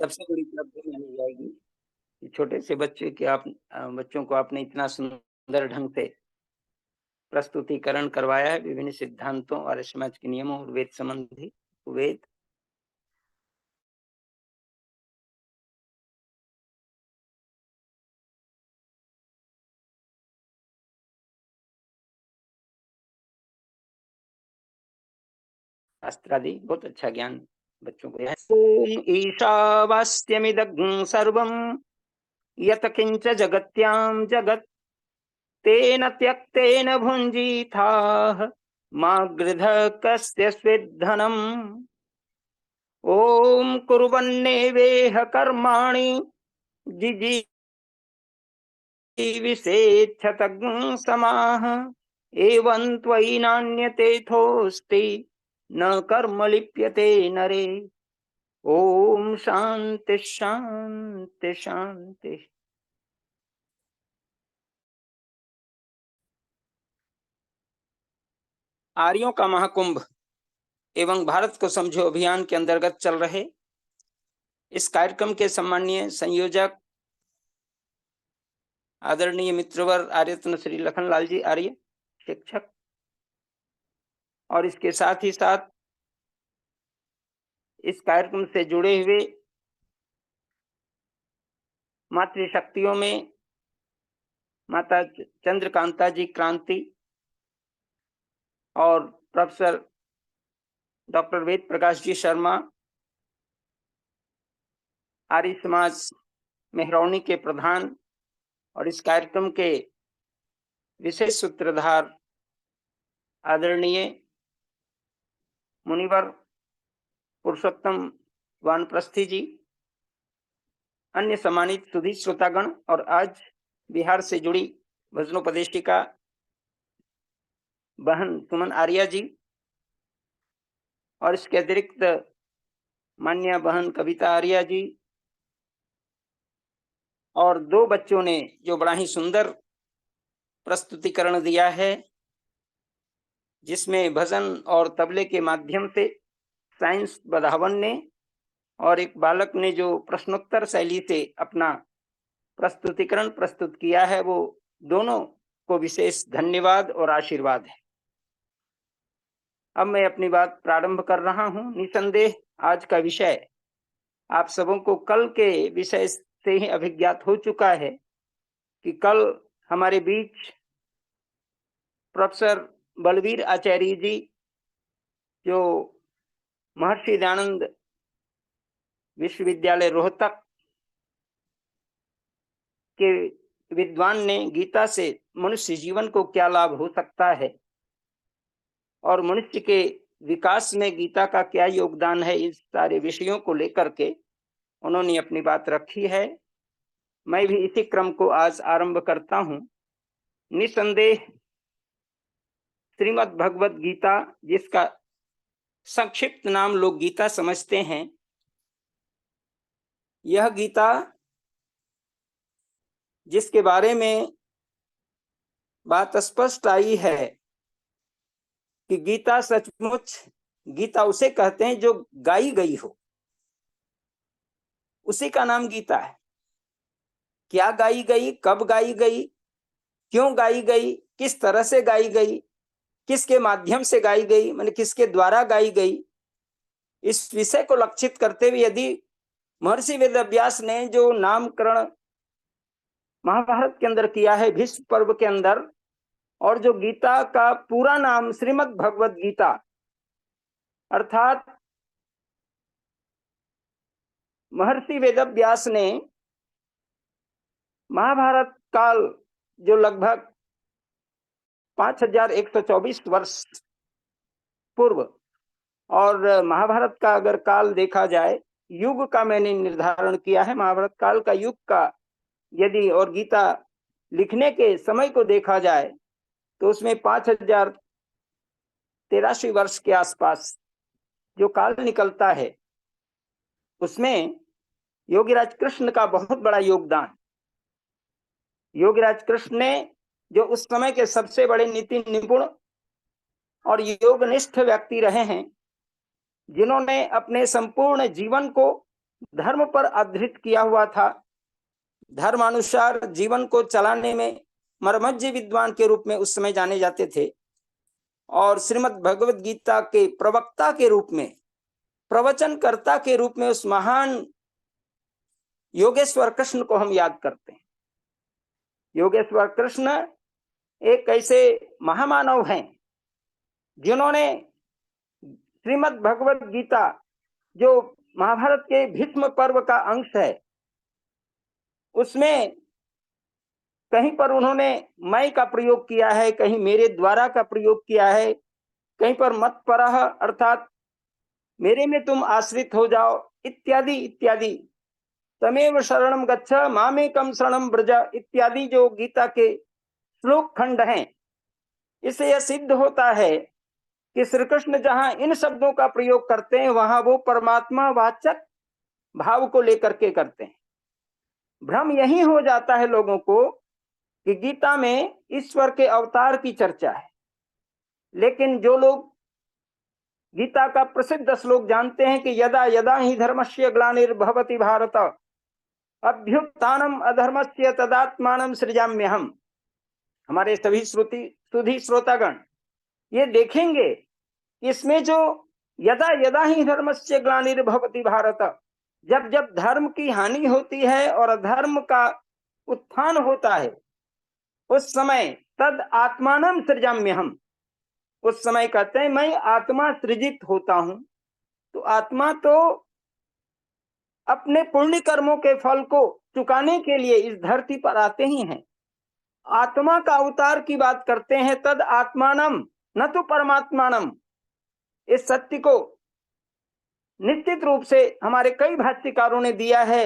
सबसे बड़ी उपलब्धि मानी जाएगी कि छोटे से बच्चों को आपने इतना सुंदर ढंग से प्रस्तुतिकरण करवाया है विभिन्न सिद्धांतों और समाज के नियमों और वेद संबंधी। वेद शास्त्रादि बहुत अच्छा ज्ञान बच्चों को है। ओम ईशावास्यमिदं सर्वं यत किंच जगत्यां जगत् तेन त्यक्तेन भुञ्जीथाः मा गृधः कस्य स्विद्धनम्। ओम कुर्वन्नेवेह कर्माणि जिजीविषेच्छतं समाः एवं त्वयि नान्यतेथोऽस्ति न कर्म लिप्यते नरे। ओम शांति शांति शांति। आर्यों का महाकुंभ एवं भारत को समझो अभियान के अंतर्गत चल रहे इस कार्यक्रम के सम्माननीय संयोजक आदरणीय मित्रवर आर्यरत्न श्री लखनलाल जी आर्य शिक्षक, और इसके साथ ही साथ इस कार्यक्रम से जुड़े हुए मातृशक्तियों में माता चंद्रकांता जी क्रांति और प्रोफेसर डॉक्टर वेद प्रकाश जी शर्मा, आर्य समाज मेहरौनी के प्रधान और इस कार्यक्रम के विशेष सूत्रधार आदरणीय मुनिवर पुरुषोत्तम वानप्रस्थी जी, अन्य सम्मानित सुधी श्रोतागण और आज बिहार से जुड़ी भजनोपदेशिका बहन सुमन आर्या जी, और इसके अतिरिक्त मान्य बहन कविता आर्या जी, और दो बच्चों ने जो बड़ा ही सुंदर प्रस्तुतिकरण दिया है जिसमें भजन और तबले के माध्यम से साइंस बधावन ने, और एक बालक ने जो प्रश्नोत्तर शैली से अपना प्रस्तुतिकरण प्रस्तुत किया है, वो दोनों को विशेष धन्यवाद और आशीर्वाद है। अब मैं अपनी बात प्रारंभ कर रहा हूं। निसंदेह आज का विषय आप सबों को कल के विषय से ही अभिज्ञात हो चुका है कि कल हमारे बीच प्रोफेसर बलवीर आचार्य जी, जो महर्षि दयानंद विश्वविद्यालय रोहतक के विद्वान ने गीता से मनुष्य जीवन को क्या लाभ हो सकता है और मनुष्य के विकास में गीता का क्या योगदान है, इस सारे विषयों को लेकर के उन्होंने अपनी बात रखी है। मैं भी इसी क्रम को आज आरंभ करता हूं। निसंदेह श्रीमद् भगवत गीता, जिसका संक्षिप्त नाम लोग गीता समझते हैं, यह गीता जिसके बारे में बात स्पष्ट आई है कि गीता सचमुच, गीता उसे कहते हैं जो गाई गई हो, उसी का नाम गीता है। क्या गाई गई, कब गाई गई, क्यों गाई गई, किस तरह से गाई गई, किसके माध्यम से गाई गई, माने किसके द्वारा गाई गई, इस विषय को लक्षित करते हुए यदि महर्षि वेदव्यास ने जो नामकरण महाभारत के अंदर किया है भीष्म पर्व के अंदर, और जो गीता का पूरा नाम श्रीमद् भगवत गीता, अर्थात महर्षि वेदव्यास ने महाभारत काल जो लगभग 5124 वर्ष पूर्व, और महाभारत का अगर काल देखा जाए, युग का मैंने निर्धारण किया है, महाभारत काल का युग का यदि और गीता लिखने के समय को देखा जाए तो उसमें 5083 वर्ष के आसपास जो काल निकलता है, उसमें योगीराज कृष्ण का बहुत बड़ा योगदान। योगीराज कृष्ण ने जो उस समय के सबसे बड़े नीति निपुण और योगनिष्ठ व्यक्ति रहे हैं, जिन्होंने अपने संपूर्ण जीवन को धर्म पर आधारित किया हुआ था। धर्मानुसार जीवन को चलाने में मर्मज्ञ विद्वान के रूप में उस समय जाने जाते थे। और श्रीमद् भगवद गीता के प्रवक्ता के रूप में, प्रवचनकर्ता के रूप में उस महान योगेश्वर कृष्ण को हम याद करते हैं। योगेश्वर कृष्ण एक ऐसे महामानव हैं जिन्होंने श्रीमद् भगवद गीता, जो महाभारत के भीष्म पर्व का अंश है, उसमें कहीं पर उन्होंने मैं का प्रयोग किया है, कहीं मेरे द्वारा का प्रयोग किया है, कहीं पर मत परह अर्थात मेरे में तुम आश्रित हो जाओ इत्यादि इत्यादि, तमेव शरणम गच्छ मामेकम शरणम ब्रज इत्यादि जो गीता के श्लोक खंड हैं, इससे यह सिद्ध होता है कि श्री कृष्ण जहां इन शब्दों का प्रयोग करते हैं वहां वो परमात्मा वाचक भाव को लेकर के करते हैं। भ्रम यही हो जाता है लोगों को कि गीता में ईश्वर के अवतार की चर्चा है, लेकिन जो लोग गीता का प्रसिद्ध श्लोक जानते हैं कि यदा यदा ही धर्मस्य ग्लानिर्भवति भारत अभ्युत्थानम अधर्मस्य तदात्मानं सृजाम्यहम्, हमारे सभी सुधी श्रोतागण ये देखेंगे, इसमें जो यदा यदा ही धर्मस्य ग्लानिर्भवति भारत, जब जब धर्म की हानि होती है और अधर्म का उत्थान होता है, उस समय तद आत्मानं सृजाम्यहम्, उस समय कहते हैं मैं आत्मा सृजित होता हूं। तो आत्मा तो अपने पुण्य कर्मों के फल को चुकाने के लिए इस धरती पर आते ही हैं। आत्मा का अवतार की बात करते हैं, तद आत्मानम न तो परमात्मानम। इस सत्य को निश्चित रूप से हमारे कई भाष्यकारों ने दिया है,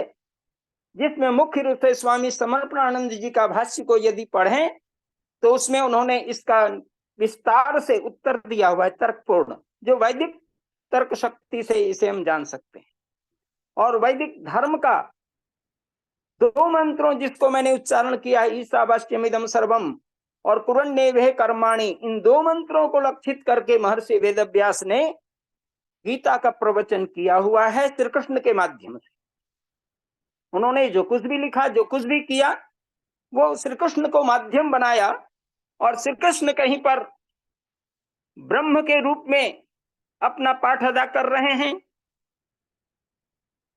जिसमें मुख्य रूप से स्वामी समर्पणानंद जी का भाष्य को यदि पढ़ें तो उसमें उन्होंने इसका विस्तार से उत्तर दिया हुआ है, तर्कपूर्ण, जो वैदिक तर्क शक्ति से इसे हम जान सकते हैं। और वैदिक धर्म का दो मंत्रों जिसको मैंने उच्चारण किया है, ईशावास्यमिदं सर्वम और कुर्वन्नेवः कर्माणि, इन दो मंत्रों को लक्षित करके महर्षि वेदव्यास ने गीता का प्रवचन किया हुआ है श्री कृष्ण के माध्यम से। उन्होंने जो कुछ भी लिखा, जो कुछ भी किया, वो श्री कृष्ण को माध्यम बनाया। और श्री कृष्ण कहीं पर ब्रह्म के रूप में अपना पाठ अदा कर रहे हैं,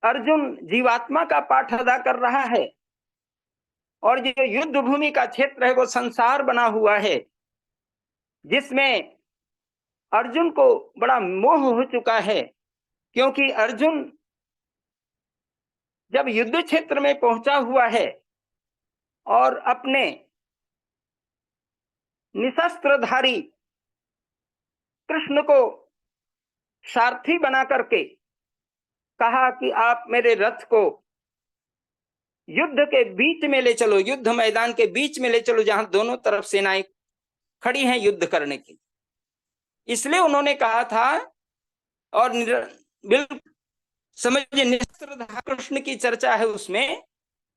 अर्जुन जीवात्मा का पाठ अदा कर रहा है, और जो युद्ध भूमि का क्षेत्र है वो संसार बना हुआ है, जिसमें अर्जुन को बड़ा मोह हो चुका है, क्योंकि अर्जुन जब युद्ध क्षेत्र में पहुंचा हुआ है और अपने निशस्त्रधारी कृष्ण को सारथी बना करके कहा कि आप मेरे रथ को युद्ध के बीच में ले चलो, युद्ध मैदान के बीच में ले चलो, जहां दोनों तरफ सेनाएं खड़ी हैं युद्ध करने की। इसलिए उन्होंने कहा था, और बिल्कुल समझिए निशस्त्रधारी कृष्ण की चर्चा है, उसमें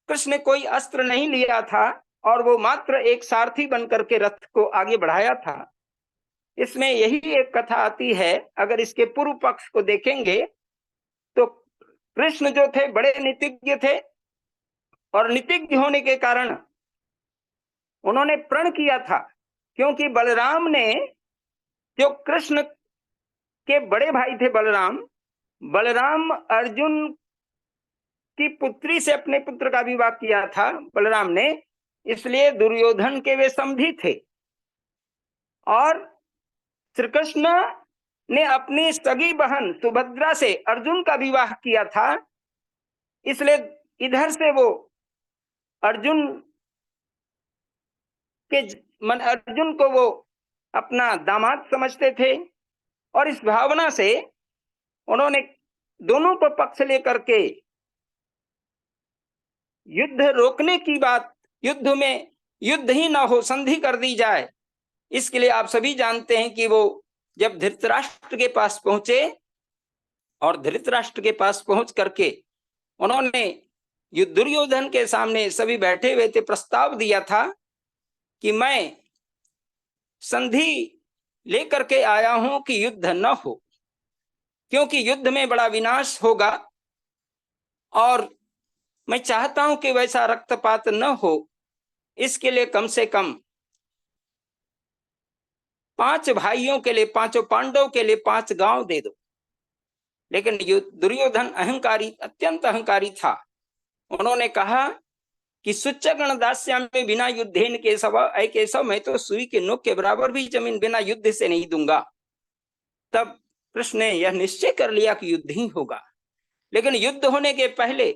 कृष्ण ने कोई अस्त्र नहीं लिया था और वो मात्र एक सारथी बनकर के रथ को आगे बढ़ाया था। इसमें यही एक कथा आती है, अगर इसके पूर्व पक्ष को देखेंगे तो कृष्ण जो थे बड़े नीतिज्ञ थे, और नीतिज्ञ होने के कारण उन्होंने प्रण किया था, क्योंकि बलराम ने, जो कृष्ण के बड़े भाई थे बलराम अर्जुन की पुत्री से अपने पुत्र का विवाह किया था बलराम ने, इसलिए दुर्योधन के वे समधी थे। और श्री कृष्ण ने अपनी सगी बहन सुभद्रा से अर्जुन का विवाह किया था, इसलिए इधर से वो अर्जुन को वो अपना दामाद समझते थे, और इस भावना से उन्होंने दोनों को पक्ष लेकर के युद्ध रोकने की बात, युद्ध में युद्ध ही ना हो, संधि कर दी जाए। इसके लिए आप सभी जानते हैं कि वो जब धृतराष्ट्र के पास पहुंचे, और धृतराष्ट्र के पास पहुंच करके उन्होंने दुर्योधन के सामने सभी बैठे हुए थे, प्रस्ताव दिया था कि मैं संधि लेकर के आया हूं कि युद्ध न हो, क्योंकि युद्ध में बड़ा विनाश होगा, और मैं चाहता हूं कि वैसा रक्तपात न हो, इसके लिए कम से कम 5 भाइयों के लिए, 5 पांडव के लिए 5 गांव दे दो। लेकिन दुर्योधन अहंकारी, अत्यंत अहंकारी था। उन्होंने कहा कि सुच्चगण दास्यामि बिना युद्धेन केशव, ऐ केशव मैं तो सुई के नोक के बराबर भी जमीन बिना युद्ध से नहीं दूंगा। तब कृष्ण ने यह निश्चय कर लिया कि युद्ध ही होगा। लेकिन युद्ध होने के पहले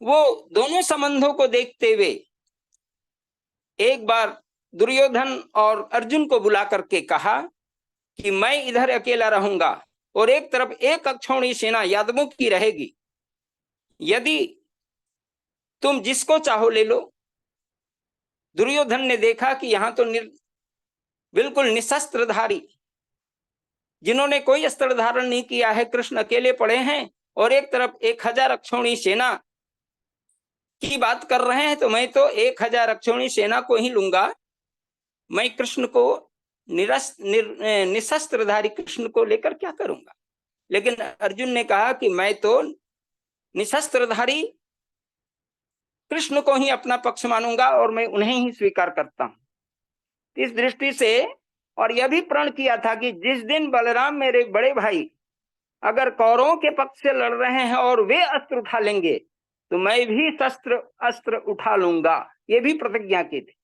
वो दोनों संबंधों को देखते हुए एक बार दुर्योधन और अर्जुन को बुला करके कहा कि मैं इधर अकेला रहूंगा और एक तरफ एक अक्षौणी सेना यादवों की रहेगी, यदि तुम जिसको चाहो ले लो। दुर्योधन ने देखा कि यहां तो बिल्कुल निशस्त्रधारी, जिन्होंने कोई अस्त्र धारण नहीं किया है, कृष्ण अकेले पड़े हैं और एक तरफ 1000 अक्षौणी सेना की बात कर रहे हैं, तो मैं तो 1000 अक्षौणी सेना को ही लूंगा। मैं कृष्ण को निशस्त्रधारी कृष्ण को लेकर क्या करूंगा। लेकिन अर्जुन ने कहा कि मैं तो निशस्त्रधारी कृष्ण को ही अपना पक्ष मानूंगा और मैं उन्हें ही स्वीकार करता हूं। इस दृष्टि से और यह भी प्रण किया था कि जिस दिन बलराम मेरे बड़े भाई अगर कौरवों के पक्ष से लड़ रहे हैं और वे अस्त्र उठा लेंगे तो मैं भी अस्त्र उठा लूंगा, ये भी प्रतिज्ञा की थी।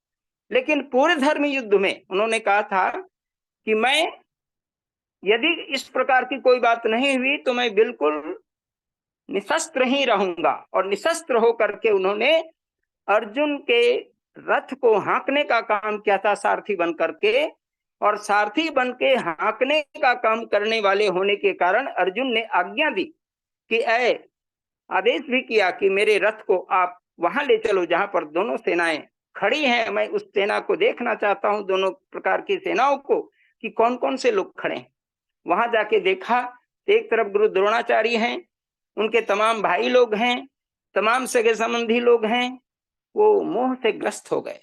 लेकिन पूरे धर्म युद्ध में उन्होंने कहा था कि मैं, यदि इस प्रकार की कोई बात नहीं हुई तो मैं बिल्कुल निशस्त्र ही रहूंगा। और निशस्त्र होकर के उन्होंने अर्जुन के रथ को हाँकने का काम किया था सारथी बन करके, और सारथी बन के हाँकने का काम करने वाले होने के कारण अर्जुन ने आज्ञा दी कि आदेश भी किया कि मेरे रथ को आप वहां ले चलो जहां पर दोनों सेनाएं खड़ी हैं। मैं उस सेना को देखना चाहता हूं, दोनों प्रकार की सेनाओं को, कि कौन कौन से लोग खड़े हैं। वहां जाके देखा, एक तरफ गुरु द्रोणाचार्य हैं, उनके तमाम भाई लोग हैं, तमाम सगे संबंधी लोग हैं। वो मोह से ग्रस्त हो गए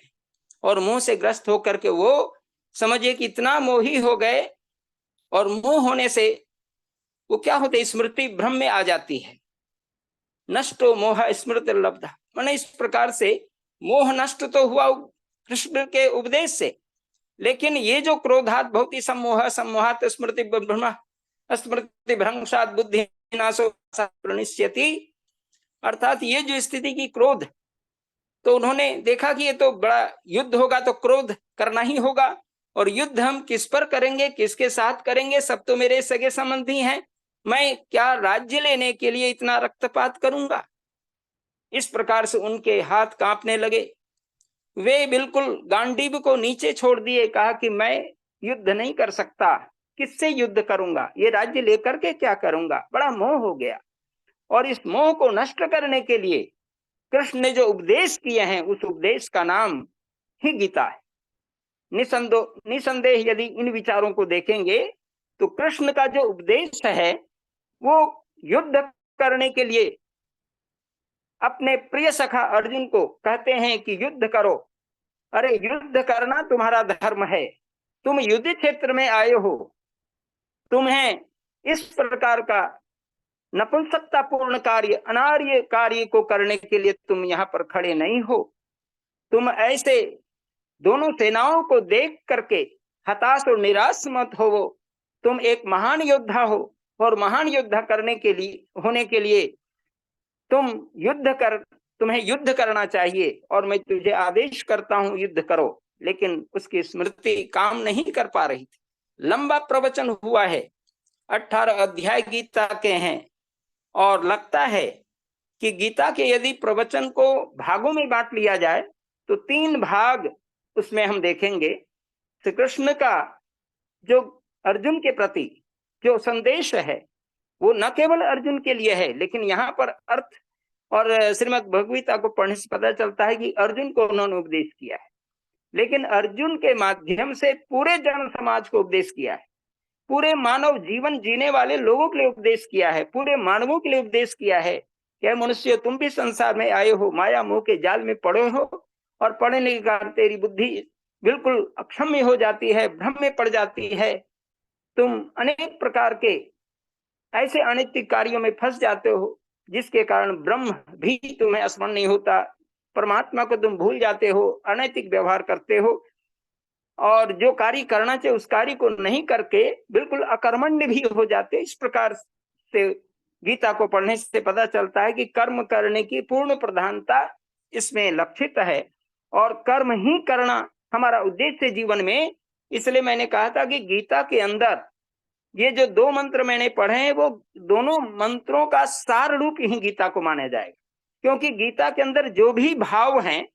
और मोह से ग्रस्त होकर के वो समझिए कि इतना मोही हो गए, और मोह होने से वो क्या होते, स्मृति भ्रम में आ जाती है। नष्टो मोह स्मृति लब्धा, माने इस प्रकार से मोह नष्ट तो हुआ कृष्ण के उपदेश से, लेकिन ये जो क्रोधात भवति सम्मोह, सम्मोहात स्मृति भ्रम, स्मृति भ्रंशात बुद्धि नाशो प्रणश्यति, अर्थात ये जो स्थिति की क्रोध, तो उन्होंने देखा कि ये तो बड़ा युद्ध होगा तो क्रोध करना ही होगा, और युद्ध हम किस पर करेंगे, किसके साथ करेंगे, सब तो मेरे सगे संबंधी हैं, मैं क्या राज्य लेने के लिए इतना रक्तपात करूंगा। इस प्रकार से उनके हाथ कांपने लगे, वे बिल्कुल गांडीव को नीचे छोड़ दिए, कहा कि मैं युद्ध नहीं कर सकता, किससे युद्ध करूंगा, ये राज्य लेकर के क्या करूंगा। बड़ा मोह हो गया, और इस मोह को नष्ट करने के लिए कृष्ण ने जो उपदेश किए हैं उस उपदेश का नाम ही गीता है। निसंदेह यदि इन विचारों को देखेंगे तो कृष्ण का जो उपदेश है वो युद्ध करने के लिए अपने प्रिय सखा अर्जुन को कहते हैं कि युद्ध करो। अरे युद्ध करना तुम्हारा धर्म है, तुम युद्ध क्षेत्र में आए हो, तुम्हें इस प्रकार का नपुंसकतापूर्ण कार्य, अनार्य कार्य को करने के लिए तुम यहाँ पर खड़े नहीं हो। तुम ऐसे दोनों सेनाओं को देख करके हताश और निराश मत हो। तुम एक महान योद्धा हो, और महान योद्धा करने के लिए होने के लिए तुम्हें युद्ध करना चाहिए, और मैं तुझे आदेश करता हूं युद्ध करो। लेकिन उसकी स्मृति काम नहीं कर पा रही थी। लंबा प्रवचन हुआ है, 18 अध्याय गीता के हैं, और लगता है कि गीता के यदि प्रवचन को भागों में बांट लिया जाए तो 3 भाग उसमें हम देखेंगे। श्री कृष्ण का जो अर्जुन के प्रति जो संदेश है वो न केवल अर्जुन के लिए है, लेकिन यहाँ पर अर्थ और श्रीमद् भगवद्गीता को पढ़ने से पता चलता है कि अर्जुन को उन्होंने उपदेश किया है, लेकिन अर्जुन के माध्यम से पूरे जन समाज को उपदेश किया है, पूरे मानव जीवन जीने वाले लोगों के लिए उपदेश किया है, पूरे मानवों के लिए उपदेश किया है। क्या मनुष्य, तुम भी संसार में आए हो, माया मोह के जाल में पड़े हो, और पढ़ने के कारण तेरी बुद्धि बिल्कुल अक्षम्य हो जाती है, भ्रम में पड़ जाती है, तुम अनेक प्रकार के ऐसे अनैतिक कार्यों में फंस जाते हो। जिसके कारण ब्रह्म भी तुम्हें स्मरण नहीं होता, परमात्मा को तुम भूल जाते हो, अनैतिक व्यवहार करते हो, और जो कार्य करना चाहिए उस कार्य को नहीं करके बिल्कुल अकर्मण्य भी हो जाते। इस प्रकार से गीता को पढ़ने से पता चलता है कि कर्म करने की पूर्ण प्रधानता इसमें लक्षित है, और कर्म ही करना हमारा उद्देश्य जीवन में। इसलिए मैंने कहा था कि गीता के अंदर ये जो 2 मंत्र मैंने पढ़े हैं वो दोनों मंत्रों का सार रूप ही गीता को माना जाएगा, क्योंकि गीता के अंदर जो भी भाव हैं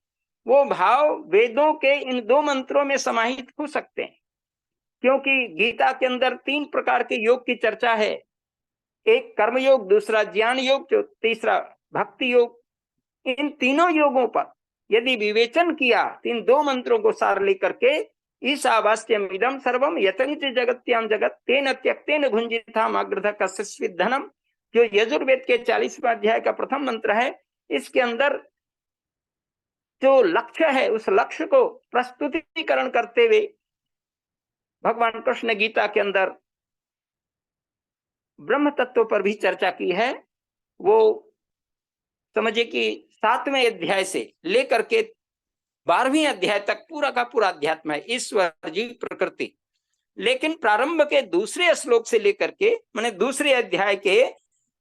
वो भाव वेदों के इन 2 मंत्रों में समाहित हो सकते हैं। क्योंकि गीता के अंदर 3 प्रकार के योग की चर्चा है, एक कर्म योग, दूसरा ज्ञान योग, जो तीसरा भक्ति योग। इन तीनों योगों पर यदि विवेचन किया, इन 2 मंत्रों को सार लेकर के, ईशावास्यम इदम सर्वम यतंच जगत्याम जगत तेन त्यक्तेन भुंजिताम अग्रध कस्यचित् धनम, जो यजुर्वेद के 40वें अध्याय का प्रथम मंत्र है, इसके अंदर जो लक्ष्य है उस लक्ष्य को प्रस्तुतिकरण करते हुए भगवान कृष्ण गीता के अंदर ब्रह्म तत्व पर भी चर्चा की है। वो समझिए कि 7वें अध्याय से लेकर के 12वें अध्याय तक पूरा का पूरा अध्यात्म है, ईश्वर जीव प्रकृति। लेकिन प्रारंभ के दूसरे श्लोक से लेकर के, माने दूसरे अध्याय के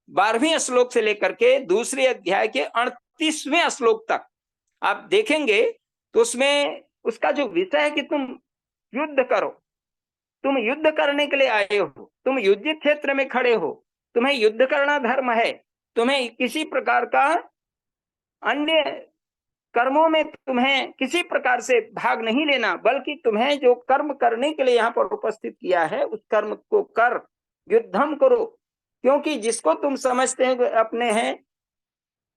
12वें श्लोक से लेकर के दूसरे अध्याय के 38वें श्लोक तक आप देखेंगे तो उसमें उसका जो विषय है कि तुम युद्ध करो, तुम युद्ध करने के लिए आए हो, तुम युद्ध क्षेत्र में खड़े हो, तुम्हें युद्ध करना धर्म है, तुम्हें किसी प्रकार का अन्य कर्मों में तुम्हें किसी प्रकार से भाग नहीं लेना, बल्कि तुम्हें जो कर्म करने के लिए यहाँ पर उपस्थित किया है उस कर्म को कर, युद्धम करो। क्योंकि जिसको तुम समझते हैं अपने हैं,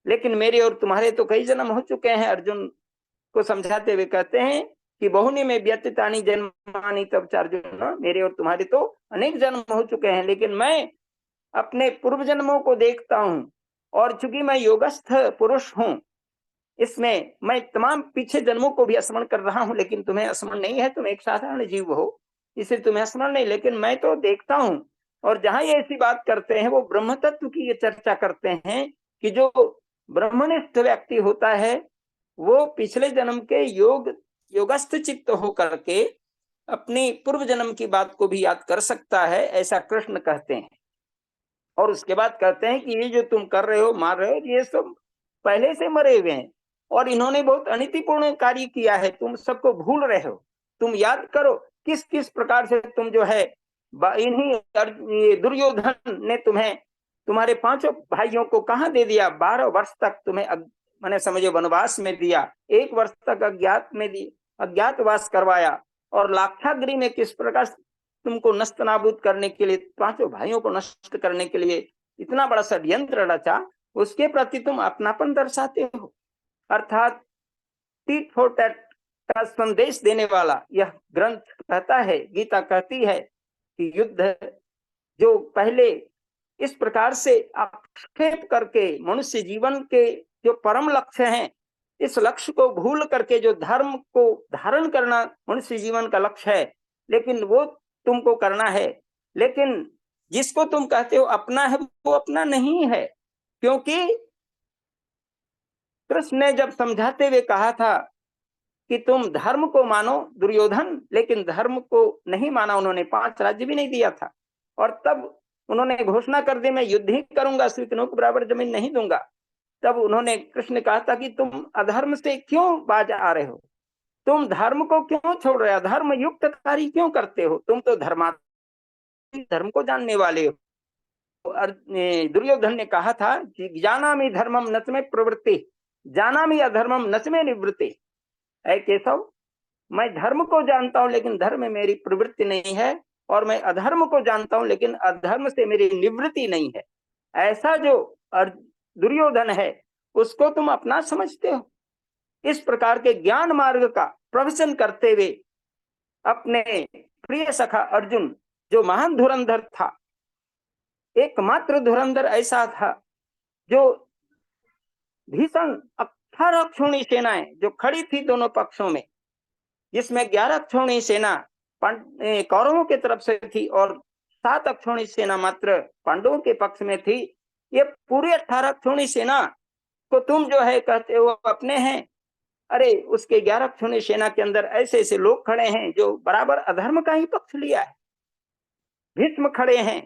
लेकिन मेरे और तुम्हारे तो कई जन्म हो चुके हैं। अर्जुन को समझाते हुए कहते हैं कि बहुनी में व्यतीतानि जन्मानि तब अर्जुन, मेरे और तुम्हारे तो अनेक जन्म हो चुके हैं, लेकिन मैं अपने पूर्व जन्मों को देखता हूं, और चूंकि मैं योगस्थ पुरुष हूं, इसमें मैं तमाम पीछे जन्मों को भी स्मरण कर रहा हूं, लेकिन तुम्हें स्मरण नहीं है, तुम एक साधारण जीव हो, इसलिए तुम्हें स्मरण नहीं, लेकिन मैं तो देखता हूं। और जहां ये ऐसी बात करते हैं वो ब्रह्म तत्व की ये चर्चा करते हैं कि जो ब्रह्मनिष्ठ व्यक्ति होता है वो पिछले जन्म के योगस्थ चित्त होकर के अपनी पूर्व जन्म की बात को भी याद कर सकता है, ऐसा कृष्ण कहते हैं। और उसके बाद कहते हैं कि ये जो तुम कर रहे हो, मार रहे हो, ये सब पहले से मरे हुए हैं और इन्होंने बहुत अनितिपूर्ण कार्य किया है, तुम सबको भूल रहे हो। तुम याद करो किस किस प्रकार से तुम जो है इन्हीं दुर्योधन ने तुम्हें, तुम्हारे 5 भाइयों को कहाँ दे दिया, 12 वर्ष तक तुम्हें मैंने समझे वनवास में दिया, 1 वर्ष तक अज्ञातवास करवाया, और लाक्षागृह में किस प्रकार तुमको नष्ट नाबूद करने के लिए, 5 भाइयों को नष्ट करने के लिए इतना बड़ा षड्यंत्र रचा, उसके प्रति तुम अपनापन दर्शाते हो। अर्थात टीट फॉर टैट का संदेश देने वाला यह ग्रंथ कहता है, गीता कहती है कि युद्ध जो पहले इस प्रकार से आक्षेप करके मनुष्य जीवन के जो परम लक्ष्य हैं, इस लक्ष्य को भूल करके जो धर्म को धारण करना मनुष्य जीवन का लक्ष्य है, लेकिन वो तुमको करना है। लेकिन जिसको तुम कहते हो अपना है, वो अपना नहीं है। क्योंकि कृष्ण ने जब समझाते हुए कहा था कि तुम धर्म को मानो दुर्योधन, लेकिन धर्म को नहीं माना उन्होंने, 5 राज्य भी नहीं दिया था, और तब उन्होंने घोषणा कर दी मैं युद्ध ही करूंगा, श्रीकृष्ण को बराबर जमीन नहीं दूंगा। तब उन्होंने कृष्ण कहा था कि तुम अधर्म से क्यों बाज आ रहे हो, तुम धर्म को क्यों छोड़ रहे हो, धर्म युक्त कार्य क्यों करते हो, तुम तो धर्म को जानने वाले हो। दुर्योधन ने कहा था कि जानामि धर्मम न में प्रवृत्ति, जानामि अधर्मम न में निवृत्ति। ऐ केशव, मैं धर्म को जानता हूं लेकिन धर्म में मेरी प्रवृत्ति नहीं है, और मैं अधर्म को जानता हूं लेकिन अधर्म से मेरी निवृत्ति नहीं है। ऐसा जो दुर्योधन है उसको तुम अपना समझते हो। इस प्रकार के ज्ञान मार्ग का प्रवचन करते हुए अपने प्रिय सखा अर्जुन, जो महान धुरंधर था, एकमात्र धुरंधर ऐसा था जो भीषण 18 अक्षौणी सेनाएं जो खड़ी थी दोनों पक्षों में, जिसमें 11 अक्षौणी सेना कौरवों की तरफ से थी और 7 अक्षौणी सेना मात्र पांडवों के पक्ष में थी, ये पूरी 18 अक्षौणी सेना को तुम जो है कहते हो अपने हैं। अरे उसके 11 अक्षौणी सेना के अंदर ऐसे ऐसे लोग खड़े हैं जो बराबर अधर्म का ही पक्ष लिया है। भीष्म खड़े हैं,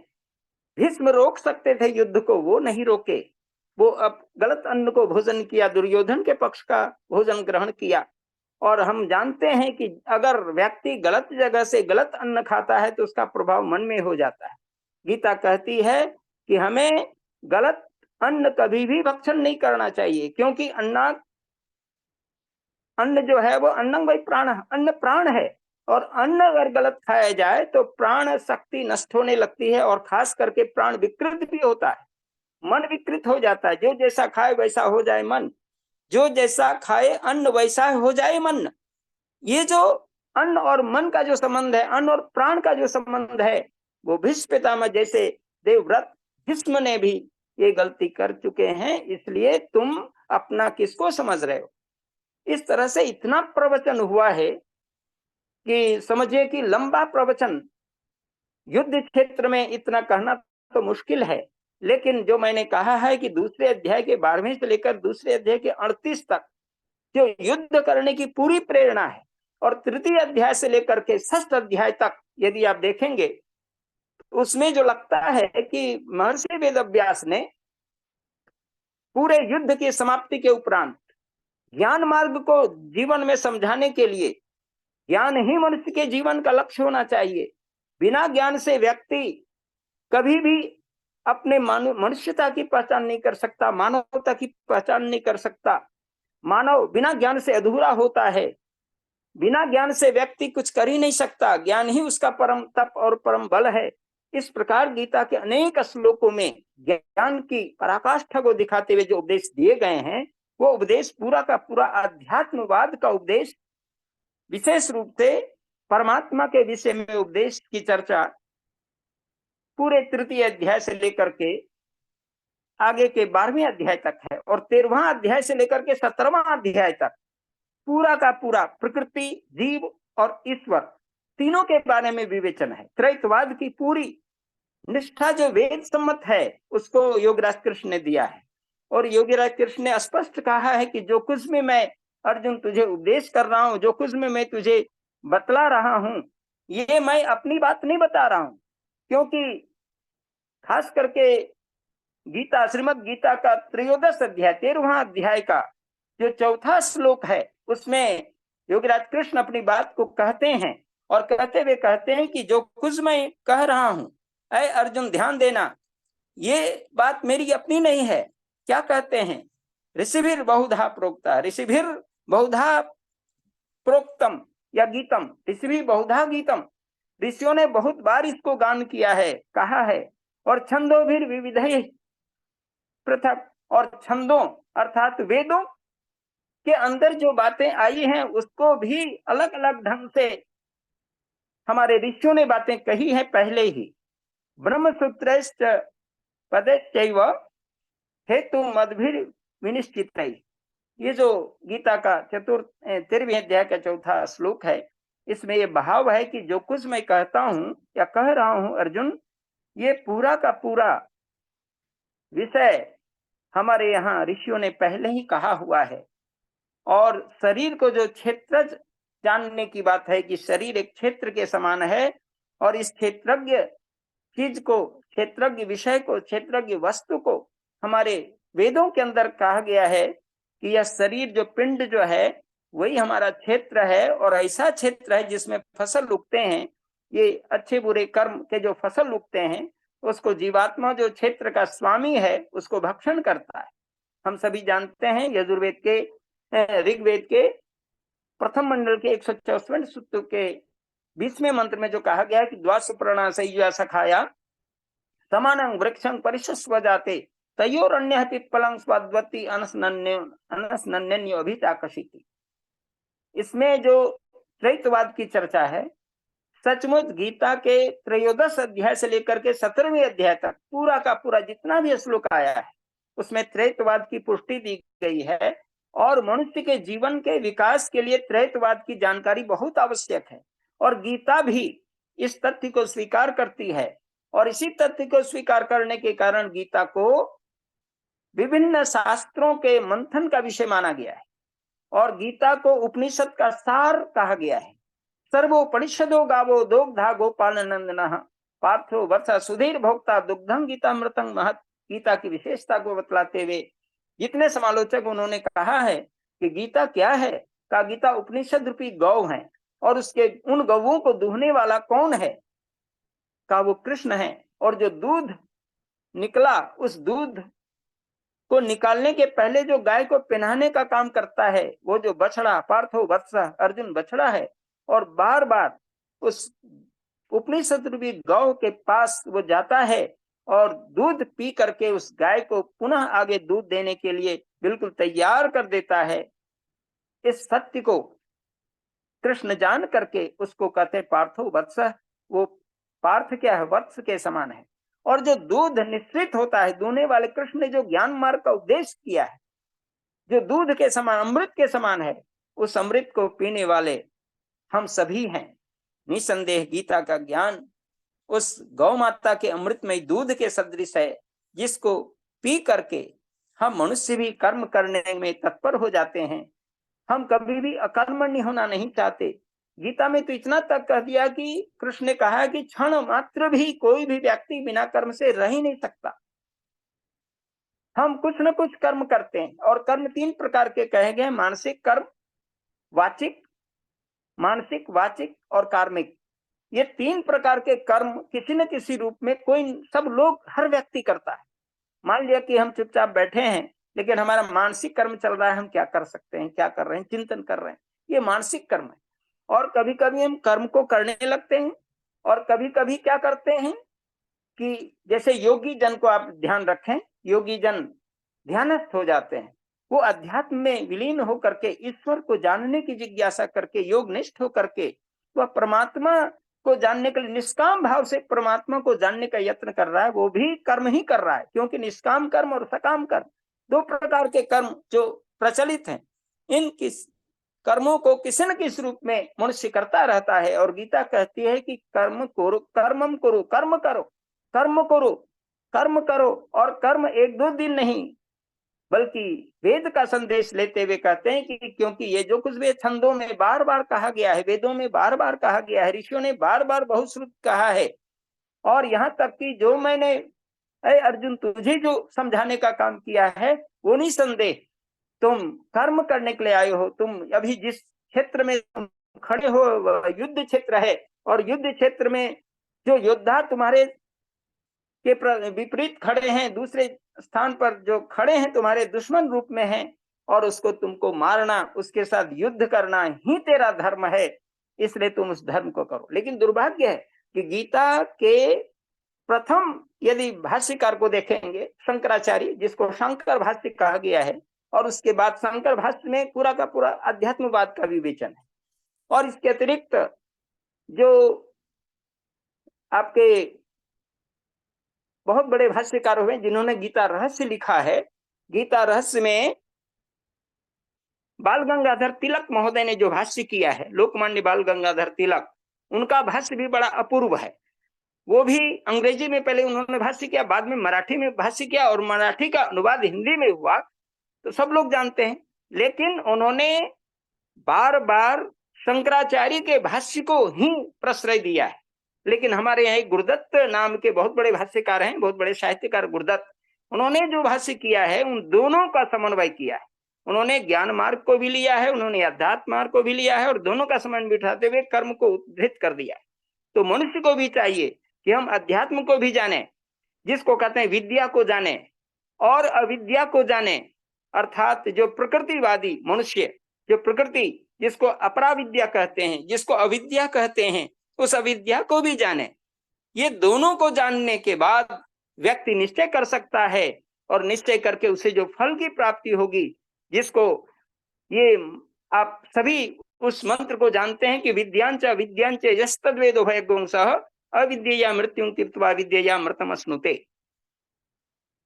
भीष्म रोक सकते थे युद्ध को, वो नहीं रोके। वो अब गलत अन्न को भोजन किया, दुर्योधन के पक्ष का भोजन ग्रहण किया। और हम जानते हैं कि अगर व्यक्ति गलत जगह से गलत अन्न खाता है तो उसका प्रभाव मन में हो जाता है। गीता कहती है कि हमें गलत अन्न कभी भी भक्षण नहीं करना चाहिए, क्योंकि अन्न जो है वो अन्नं वही प्राण, अन्न प्राण है। और अन्न अगर गलत खाया जाए तो प्राण शक्ति नष्ट होने लगती है, और खास करके प्राण विकृत भी होता है, मन विकृत हो जाता है। जो जैसा खाए वैसा हो जाए मन, जो जैसा खाए अन्न वैसा हो जाए मन। ये जो अन्न और मन का जो संबंध है, अन्न और प्राण का जो संबंध है, वो भीष्म पितामह जैसे देवव्रत भीष्म ने भी ये गलती कर चुके हैं। इसलिए तुम अपना किसको समझ रहे हो। इस तरह से इतना प्रवचन हुआ है कि समझिए कि लंबा प्रवचन, युद्ध क्षेत्र में इतना कहना तो मुश्किल है। लेकिन जो मैंने कहा है कि दूसरे अध्याय के 12वें से लेकर दूसरे अध्याय के 38 तक जो युद्ध करने की पूरी प्रेरणा है, और तृतीय अध्याय से लेकर के 6ठ अध्याय तक यदि आप देखेंगे तो उसमें जो लगता है कि महर्षि वेदव्यास ने पूरे युद्ध की समाप्ति के उपरांत ज्ञान मार्ग को जीवन में समझाने के लिए, ज्ञान ही मनुष्य के जीवन का लक्ष्य होना चाहिए। बिना ज्ञान से व्यक्ति कभी भी अपने मनुष्यता की पहचान नहीं कर सकता, मानवता की पहचान नहीं कर सकता। मानव बिना ज्ञान से अधूरा होता है, बिना ज्ञान से व्यक्ति कुछ कर ही नहीं सकता। ज्ञान ही उसका परम तप और परम बल है। इस प्रकार गीता के अनेक श्लोकों में ज्ञान की पराकाष्ठा को दिखाते हुए जो उपदेश दिए गए हैं, वो उपदेश पूरा का पूरा अध्यात्मवाद का उपदेश, विशेष रूप से परमात्मा के विषय में उपदेश की चर्चा पूरे तृतीय अध्याय से लेकर के आगे के 12वें अध्याय तक है, और 13वां अध्याय से लेकर के 17वां अध्याय तक पूरा का पूरा प्रकृति, जीव और ईश्वर तीनों के बारे में विवेचन है। त्रैतवाद की पूरी निष्ठा जो वेद सम्मत है उसको योगराज कृष्ण ने दिया है। और योगीराज कृष्ण ने स्पष्ट कहा है कि जो कुछ में मैं अर्जुन तुझे उपदेश कर रहा हूं, जो कुछ में मैं तुझे बतला रहा हूं, ये मैं अपनी बात नहीं बता रहा हूं। क्योंकि खास करके गीता, श्रीमद गीता का त्रयोदश अध्याय 13वां अध्याय का जो 4था श्लोक है, उसमें योगीराज कृष्ण अपनी बात को कहते हैं, और कहते हुए कहते हैं कि जो कुछ मैं कह रहा हूं, ऐ अर्जुन ध्यान देना, ये बात मेरी अपनी नहीं है। क्या कहते हैं, ऋषिभिर बहुधा प्रोक्ता, ऋषिभिर बहुधा प्रोक्तम या गीतम, ऋषिभिर बहुधा गीतम, ऋषियों ने बहुत बार इसको गान किया है, कहा है। और छंदोभिर विविधैः पृथक, और छंदों अर्थात वेदों के अंदर जो बातें आई हैं उसको भी अलग अलग ढंग से हमारे ऋषियों ने बातें कही है पहले ही। ब्रह्मसूत्रैश्च पदैश्चैव हेतु मद्भिर विनिश्चितैः, ये जो गीता का 13वें अध्याय का 4था श्लोक है, इसमें ये भाव है कि जो कुछ मैं कहता हूं या कह रहा हूं अर्जुन, ये पूरा का पूरा विषय हमारे यहाँ ऋषियों ने पहले ही कहा हुआ है। और शरीर को जो क्षेत्र जानने की बात है कि शरीर एक क्षेत्र के समान है, और इस क्षेत्रज्ञ चीज को, क्षेत्रज्ञ विषय को, क्षेत्रज्ञ वस्तु को हमारे वेदों के अंदर कहा गया है कि यह शरीर जो पिंड जो है वही हमारा क्षेत्र है, और ऐसा क्षेत्र है जिसमें फसल उगते हैं। ये अच्छे बुरे कर्म के जो फसल उगते हैं उसको जीवात्मा जो क्षेत्र का स्वामी है उसको भक्षण करता है। हम सभी जानते हैं यजुर्वेद के, ऋग्वेद के प्रथम मंडल के 164वें सूत्र के 20वें मंत्र में जो कहा गया है कि द्वासुप्रणा सयुजा सखाया समानं वृक्षं परिशस्व जाते तयोरन्यः पिप्पलं स्वाद्वती अनसनन्यो अभिचाकशिति। इसमें जो त्रैतवाद की चर्चा है, सचमुच गीता के त्रयोदश अध्याय से लेकर के 17वें अध्याय तक पूरा का पूरा जितना भी श्लोक आया है उसमें त्रैतवाद की पुष्टि दी गई है। और मनुष्य के जीवन के विकास के लिए त्रैतवाद की जानकारी बहुत आवश्यक है, और गीता भी इस तथ्य को स्वीकार करती है। और इसी तथ्य को स्वीकार करने के कारण गीता को विभिन्न शास्त्रों के मंथन का विषय माना गया है और गीता को उपनिषद का सार कहा गया है। सर्वोपनिषदो गावो दोग्धा गोपाल नंदन पार्थो वर्षा सुधीर भोक्ता दुग्धं गीतामृतं महत्। गीता की विशेषता को बतलाते हुए जितने समालोचक उन्होंने कहा है कि गीता क्या है, का गीता उपनिषद रूपी गौ है और उसके उन गौओं को दूहने वाला कौन है, का वो कृष्ण है। और जो दूध निकला उस दूध को निकालने के पहले जो गाय को पहनाने का काम करता है वो जो बछड़ा पार्थो वत्स अर्जुन बछड़ा है और बार बार उस उपनिषद रूपी गौ के पास वो जाता है और दूध पी करके उस गाय को पुनः आगे दूध देने के लिए बिल्कुल तैयार कर देता है। इस सत्य को कृष्ण जान करके उसको कहते हैं पार्थो वत्स। वो पार्थ क्या है, वत्स के समान है। और जो दूध निश्चित होता है, दूहने वाले कृष्ण ने जो ज्ञान मार्ग का उपदेश किया है, जो दूध के समान अमृत के समान है, उस अमृत को पीने वाले हम सभी हैं। निसंदेह गीता का ज्ञान उस गौ माता के अमृतमय दूध के सदृश है, जिसको पी करके हम मनुष्य भी कर्म करने में तत्पर हो जाते हैं। हम कभी भी अकर्मण्य होना नहीं चाहते। गीता में तो इतना तक कह दिया कि कृष्ण ने कहा कि क्षण मात्र भी कोई भी व्यक्ति बिना कर्म से रह ही नहीं सकता। हम कुछ न कुछ कर्म करते हैं और कर्म 3 प्रकार के कहे गए, मानसिक कर्म, मानसिक वाचिक और कार्मिक। ये 3 प्रकार के कर्म किसी न किसी रूप में कोई सब लोग हर व्यक्ति करता है। मान लिया कि हम चुपचाप बैठे हैं लेकिन हमारा मानसिक कर्म चल रहा है, हम क्या कर सकते हैं, क्या कर रहे हैं, चिंतन कर रहे हैं, ये मानसिक कर्म है। और कभी कभी हम कर्म को करने लगते हैं और कभी कभी क्या करते हैं कि जैसे योगी जन को आप ध्यान रखें, योगी जन ध्यानस्थ हो जाते हैं, वो अध्यात्म में विलीन होकर के ईश्वर को जानने की जिज्ञासा करके योग निष्ठ होकर के वह परमात्मा को जानने के लिए निष्काम भाव से परमात्मा को जानने का यत्न कर रहा है। वो भी कर्म ही कर रहा है, क्योंकि निष्काम कर्म और सकाम कर्म 2 प्रकार के कर्म जो प्रचलित हैं। इन कर्मों को किसी न किसी रूप में मनुष्य करता रहता है और गीता कहती है कि कर्म करो, कर्मम करो, कर्म करो, कर्म करो, कर्म करो। और कर्म 1-2 दिन नहीं बल्कि वेद का संदेश लेते हुए कहते हैं कि क्योंकि ये जो कुछ भी छंदों में बार बार कहा गया है, वेदों में बार बार कहा गया है, ऋषियों ने बार बार बहुश्रुत कहा है, और यहाँ तक कि जो मैंने अर्जुन तुझे जो समझाने का काम किया है वो नहीं संदेह तुम कर्म करने के लिए आए हो। तुम अभी जिस क्षेत्र में तुम खड़े हो युद्ध क्षेत्र है और युद्ध क्षेत्र में जो योद्धा तुम्हारे के विपरीत खड़े हैं, दूसरे स्थान पर जो खड़े हैं तुम्हारे दुश्मन रूप में हैं और उसको तुमको मारना, उसके साथ युद्ध करना ही तेरा धर्म है, इसलिए तुम उस धर्म को करो। लेकिन दुर्भाग्य है कि गीता के प्रथम यदि भाष्यकार को देखेंगे शंकराचार्य, जिसको शंकर भाष्य कहा गया है, और उसके बाद शंकर भाष्य में पूरा का पूरा अध्यात्मवाद का विवेचन है। और इसके अतिरिक्त जो आपके बहुत बड़े भाष्यकार हुए जिन्होंने गीता रहस्य लिखा है, गीता रहस्य में बाल गंगाधर तिलक महोदय ने जो भाष्य किया है, लोकमान्य बाल गंगाधर तिलक, उनका भाष्य भी बड़ा अपूर्व है। वो भी अंग्रेजी में पहले उन्होंने भाष्य किया, बाद में मराठी में भाष्य किया और मराठी का अनुवाद हिंदी में हुआ तो सब लोग जानते हैं। लेकिन उन्होंने बार बार शंकराचार्य के भाष्य को ही प्रश्रय दिया है। लेकिन हमारे यहाँ एक गुरुदत्त नाम के बहुत बड़े भाष्यकार हैं, बहुत बड़े साहित्यकार गुरुदत्त, उन्होंने जो भाष्य किया है उन दोनों का समन्वय किया है। उन्होंने ज्ञान मार्ग को भी लिया है, उन्होंने अध्यात्म मार्ग को भी लिया है और दोनों का समन्वय बिठाते हुए कर्म को उद्धृत कर दिया है। तो मनुष्य को भी चाहिए कि हम अध्यात्म को भी जाने, जिसको कहते हैं विद्या को जाने और अविद्या को जाने, अर्थात जो प्रकृतिवादी मनुष्य, जो प्रकृति जिसको अपराविद्या कहते हैं, जिसको अविद्या कहते हैं, उस अविद्या को भी जाने। ये दोनों को जानने के बाद व्यक्ति निश्चय कर सकता है और निश्चय करके उसे जो फल की प्राप्ति होगी, जिसको ये आप सभी उस मंत्र को जानते हैं कि विद्यांच अविद्यांच यस्तद्वेदो भयगुंसः अविद्यया मृत्युं तीर्त्वा विद्यया मृतम् अश्नुते।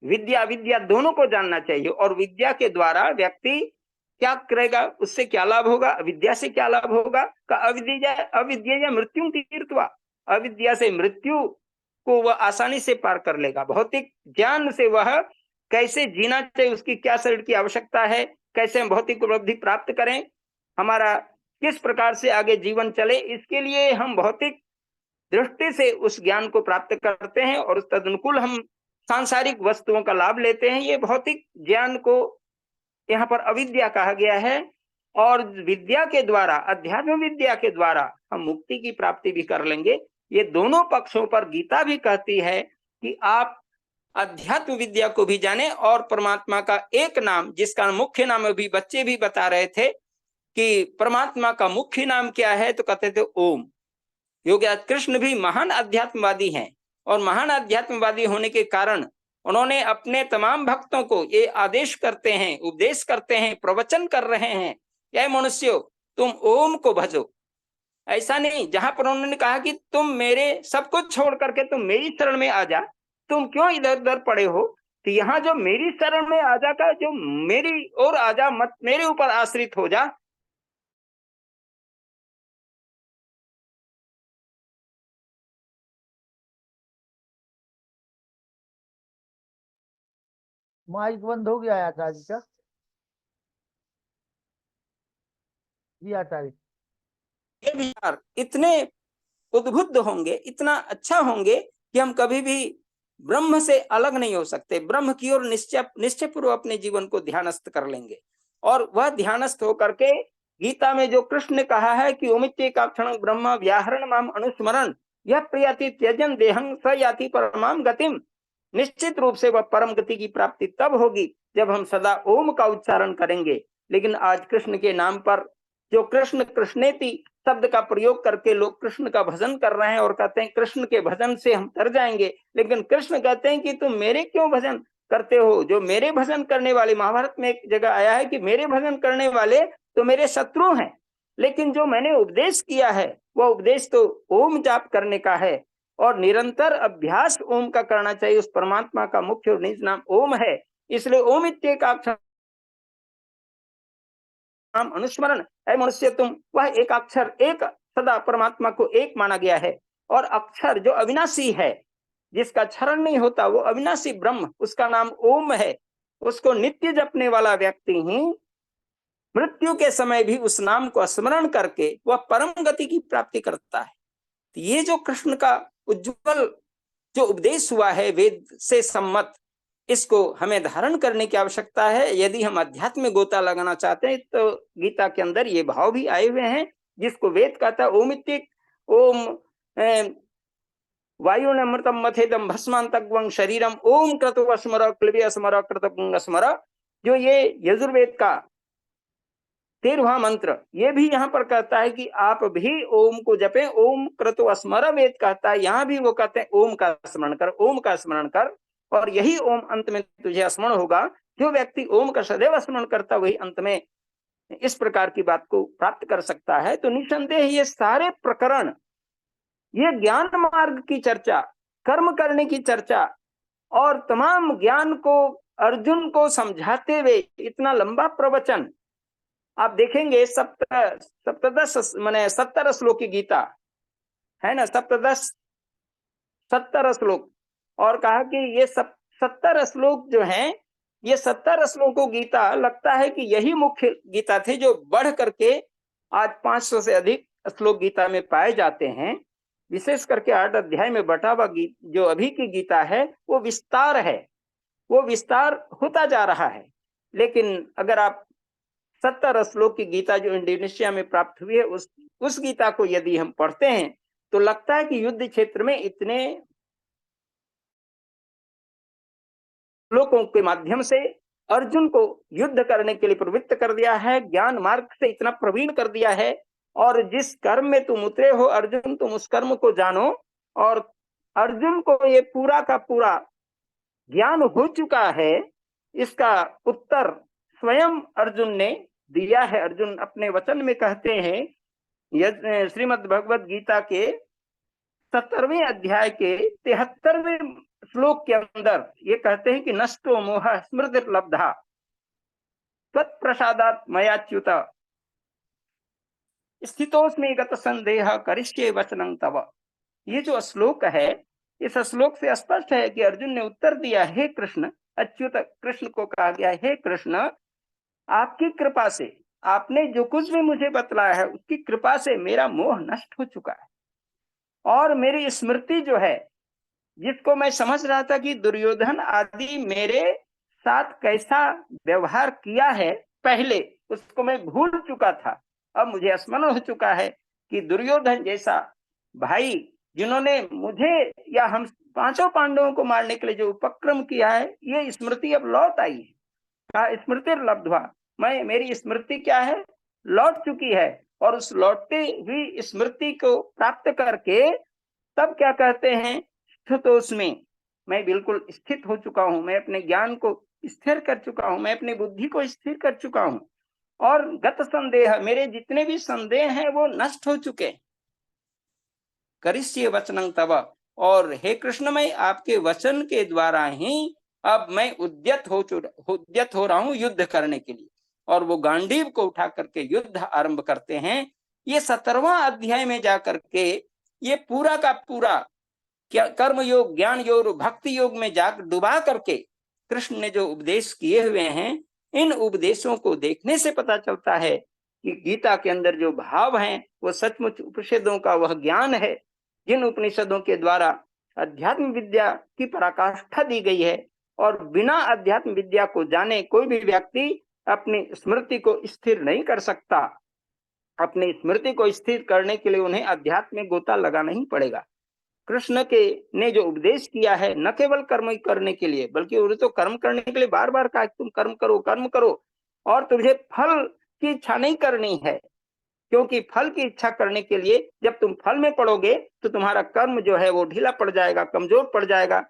विद्या विद्या दोनों को जानना चाहिए और विद्या के द्वारा व्यक्ति क्या करेगा, उससे क्या लाभ होगा, अविद्या से क्या लाभ होगा, का अविद्या मृत्यु तीर्थवा, अविद्या से मृत्यु को वह आसानी से पार कर लेगा। भौतिक ज्ञान से वह कैसे जीना चाहिए, उसकी क्या शरीर की आवश्यकता है, कैसे हम भौतिक उपलब्धि प्राप्त करें, हमारा किस प्रकार से आगे जीवन चले, इसके लिए हम भौतिक दृष्टि से उस ज्ञान को प्राप्त करते हैं और उस तदनुकूल हम सांसारिक वस्तुओं का लाभ लेते हैं। ये भौतिक ज्ञान को यहाँ पर अविद्या कहा गया है। और विद्या के द्वारा, अध्यात्म विद्या के द्वारा हम मुक्ति की प्राप्ति भी कर लेंगे। ये दोनों पक्षों पर गीता भी कहती है कि आप अध्यात्म विद्या को भी जाने और परमात्मा का एक नाम, जिसका मुख्य नाम अभी बच्चे भी बता रहे थे कि परमात्मा का मुख्य नाम क्या है, तो कहते थे ओम। योगी कृष्ण भी महान अध्यात्मवादी हैं और महान अध्यात्मवादी होने के कारण उन्होंने अपने तमाम भक्तों को ये आदेश करते हैं, उपदेश करते हैं, प्रवचन कर रहे हैं, यह मनुष्यों तुम ओम को भजो। ऐसा नहीं, जहां पर उन्होंने कहा कि तुम मेरे सब कुछ छोड़ करके तुम मेरी शरण में आ जा, तुम क्यों इधर उधर पड़े हो, तो यहाँ जो मेरी शरण में आ जा का, जो मेरी ओर आ जा, मत मेरे ऊपर आश्रित हो जा। माइक बंद हो गया है आचार्य का। जी आचार्य। ये विचार इतने उद्बुद्ध होंगे, इतना अच्छा होंगे कि हम कभी भी ब्रह्म से अलग नहीं हो सकते। ब्रह्म की ओर निश्चय पूर्वक अपने जीवन को ध्यानस्थ कर लेंगे और वह ध्यानस्थ होकर के गीता में जो कृष्ण ने कहा है कि ओमित्येकाक्षरं ब्रह्म व्याहरण माम अनुस्मरण यह प्रियति त्यजन देहं स याति परमाम गतिम, निश्चित रूप से वह परम गति की प्राप्ति तब होगी जब हम सदा ओम का उच्चारण करेंगे। लेकिन आज कृष्ण के नाम पर जो कृष्ण कृष्णेति शब्द का प्रयोग करके लोग कृष्ण का भजन कर रहे हैं और कहते हैं कृष्ण के भजन से हम तर जाएंगे, लेकिन कृष्ण कहते हैं कि तुम मेरे क्यों भजन करते हो, जो मेरे भजन करने वाले, महाभारत में एक जगह आया है कि मेरे भजन करने वाले तो मेरे शत्रु हैं, लेकिन जो मैंने उपदेश किया है वह उपदेश तो ओम जाप करने का है और निरंतर अभ्यास ओम का करना चाहिए। उस परमात्मा का मुख्य और निज नाम ओम है, इसलिए ओम इत्येकाक्षर नाम अनुस्मरण है। मनुष्य तुम वह एक अक्षर, एक सदा परमात्मा को एक माना गया है और अक्षर जो अविनाशी है, जिसका क्षरण नहीं होता, वो अविनाशी ब्रह्म, उसका नाम ओम है। उसको नित्य जपने वाला व्यक्ति ही मृत्यु के समय भी उस नाम को स्मरण करके वह परम गति की प्राप्ति करता है। तो ये जो कृष्ण का उज्जवल जो उपदेश हुआ है वेद से सम्मत, इसको हमें धारण करने की आवश्यकता है। यदि हम अध्यात्म में गोता लगाना चाहते हैं तो गीता के अंदर ये भाव भी आए हुए हैं, जिसको वेद कहता है ओमित्येक ओम वायु अमृतम मथेदम भस्मांतग्वं शरीरम ओम क्रतु स्मर क्लिबे स्मर कृतपुंग स्मर। जो ये यजुर्वेद का 13वां मंत्र, ये भी यहाँ पर कहता है कि आप भी ओम को जपें। ओम क्रतु स्मर वेद कहता है, यहाँ भी वो कहते हैं ओम का स्मरण कर, ओम का स्मरण कर, और यही ओम अंत में तुझे स्मरण होगा। जो व्यक्ति ओम का सदैव स्मरण करता वही अंत में इस प्रकार की बात को प्राप्त कर सकता है। तो निसंदेह ये सारे प्रकरण, ये ज्ञान मार्ग की चर्चा, कर्म करने की चर्चा और तमाम ज्ञान को अर्जुन को समझाते हुए इतना लंबा प्रवचन आप देखेंगे। सप्तदश माने 70 श्लोक की गीता है ना, 70 श्लोक, और कहा कि ये 70 श्लोक जो हैं, ये 70 श्लोकों गीता लगता है कि यही मुख्य गीता थे, जो बढ़ करके आज 500 से अधिक श्लोक गीता में पाए जाते हैं। विशेष करके 8 अध्याय में बटा हुआ जो अभी की गीता है वो विस्तार है, वो विस्तार होता जा रहा है। लेकिन अगर आप 70 श्लोक की गीता जो इंडोनेशिया में प्राप्त हुई है, उस गीता को यदि हम पढ़ते हैं तो लगता है कि युद्ध क्षेत्र में इतने श्लोकों के माध्यम से अर्जुन को युद्ध करने के लिए प्रवृत्त कर दिया है, ज्ञान मार्ग से इतना प्रवीण कर दिया है। और जिस कर्म में तुम उतरे हो अर्जुन, तुम उस कर्म को जानो। और अर्जुन को ये पूरा का पूरा ज्ञान हो चुका है, इसका उत्तर स्वयं अर्जुन ने दिया है। अर्जुन अपने वचन में कहते हैं, श्रीमद् भगवद गीता के 70वें अध्याय के 73वें श्लोक के अंदर ये कहते हैं कि नष्टो मोह स्मृति लब्धा तत्प्रसादात् मयाच्युत स्थितोस्मि गत संदेह करिष्ये वचनं तव। ये जो श्लोक है, इस श्लोक से स्पष्ट है कि अर्जुन ने उत्तर दिया, हे कृष्ण, अच्युत कृष्ण को कहा गया, हे कृष्ण, आपकी कृपा से, आपने जो कुछ भी मुझे बतलाया है उसकी कृपा से मेरा मोह नष्ट हो चुका है। और मेरी स्मृति जो है, जिसको मैं समझ रहा था कि दुर्योधन आदि मेरे साथ कैसा व्यवहार किया है पहले, उसको मैं भूल चुका था। अब मुझे स्मरण हो चुका है कि दुर्योधन जैसा भाई, जिन्होंने मुझे या हम पांचों पांडवों को मारने के लिए जो उपक्रम किया है, ये स्मृति अब लौट आई है। कहा स्मृति लब्ध्वा, मैं, मेरी स्मृति क्या है, लौट चुकी है। और उस लौटती हुई स्मृति को प्राप्त करके तब क्या कहते हैं, स्थितोष में, मैं बिल्कुल स्थित हो चुका हूं, मैं अपने ज्ञान को स्थिर कर चुका हूं, मैं अपनी बुद्धि को स्थिर कर चुका हूं, और गत संदेह, मेरे जितने भी संदेह हैं वो नष्ट हो चुके। करिष्ये वचनं तव, और हे कृष्ण, मैं आपके वचन के द्वारा ही अब मैं उद्यत हो रहा हूं युद्ध करने के लिए। और वो गांडीव को उठा करके युद्ध आरंभ करते हैं। ये 17वां अध्याय में जाकर के ये पूरा का पूरा क्या कर्म योग, ज्ञान योग, भक्ति योग में जाकर डुबा करके कृष्ण ने जो उपदेश किए हुए हैं, इन उपदेशों को देखने से पता चलता है कि गीता के अंदर जो भाव हैं वो सचमुच उपनिषदों का वह ज्ञान है, जिन उपनिषदों के द्वारा अध्यात्म विद्या की पराकाष्ठा दी गई है। और बिना अध्यात्म विद्या को जाने कोई भी व्यक्ति अपनी स्मृति को स्थिर नहीं कर सकता। अपनी स्मृति को स्थिर करने के लिए उन्हें अध्यात्म में गोता लगाना ही पड़ेगा। कृष्ण के ने जो उपदेश किया है, न केवल कर्म करने के लिए, बल्कि उन्हें तो कर्म करने के लिए बार बार कहा, तुम कर्म करो, कर्म करो, और तुझे फल की इच्छा नहीं करनी है। क्योंकि फल की इच्छा करने के लिए जब तुम फल में पड़ोगे तो तुम्हारा कर्म जो है वो ढीला पड़ जाएगा, कमजोर पड़ जाएगा।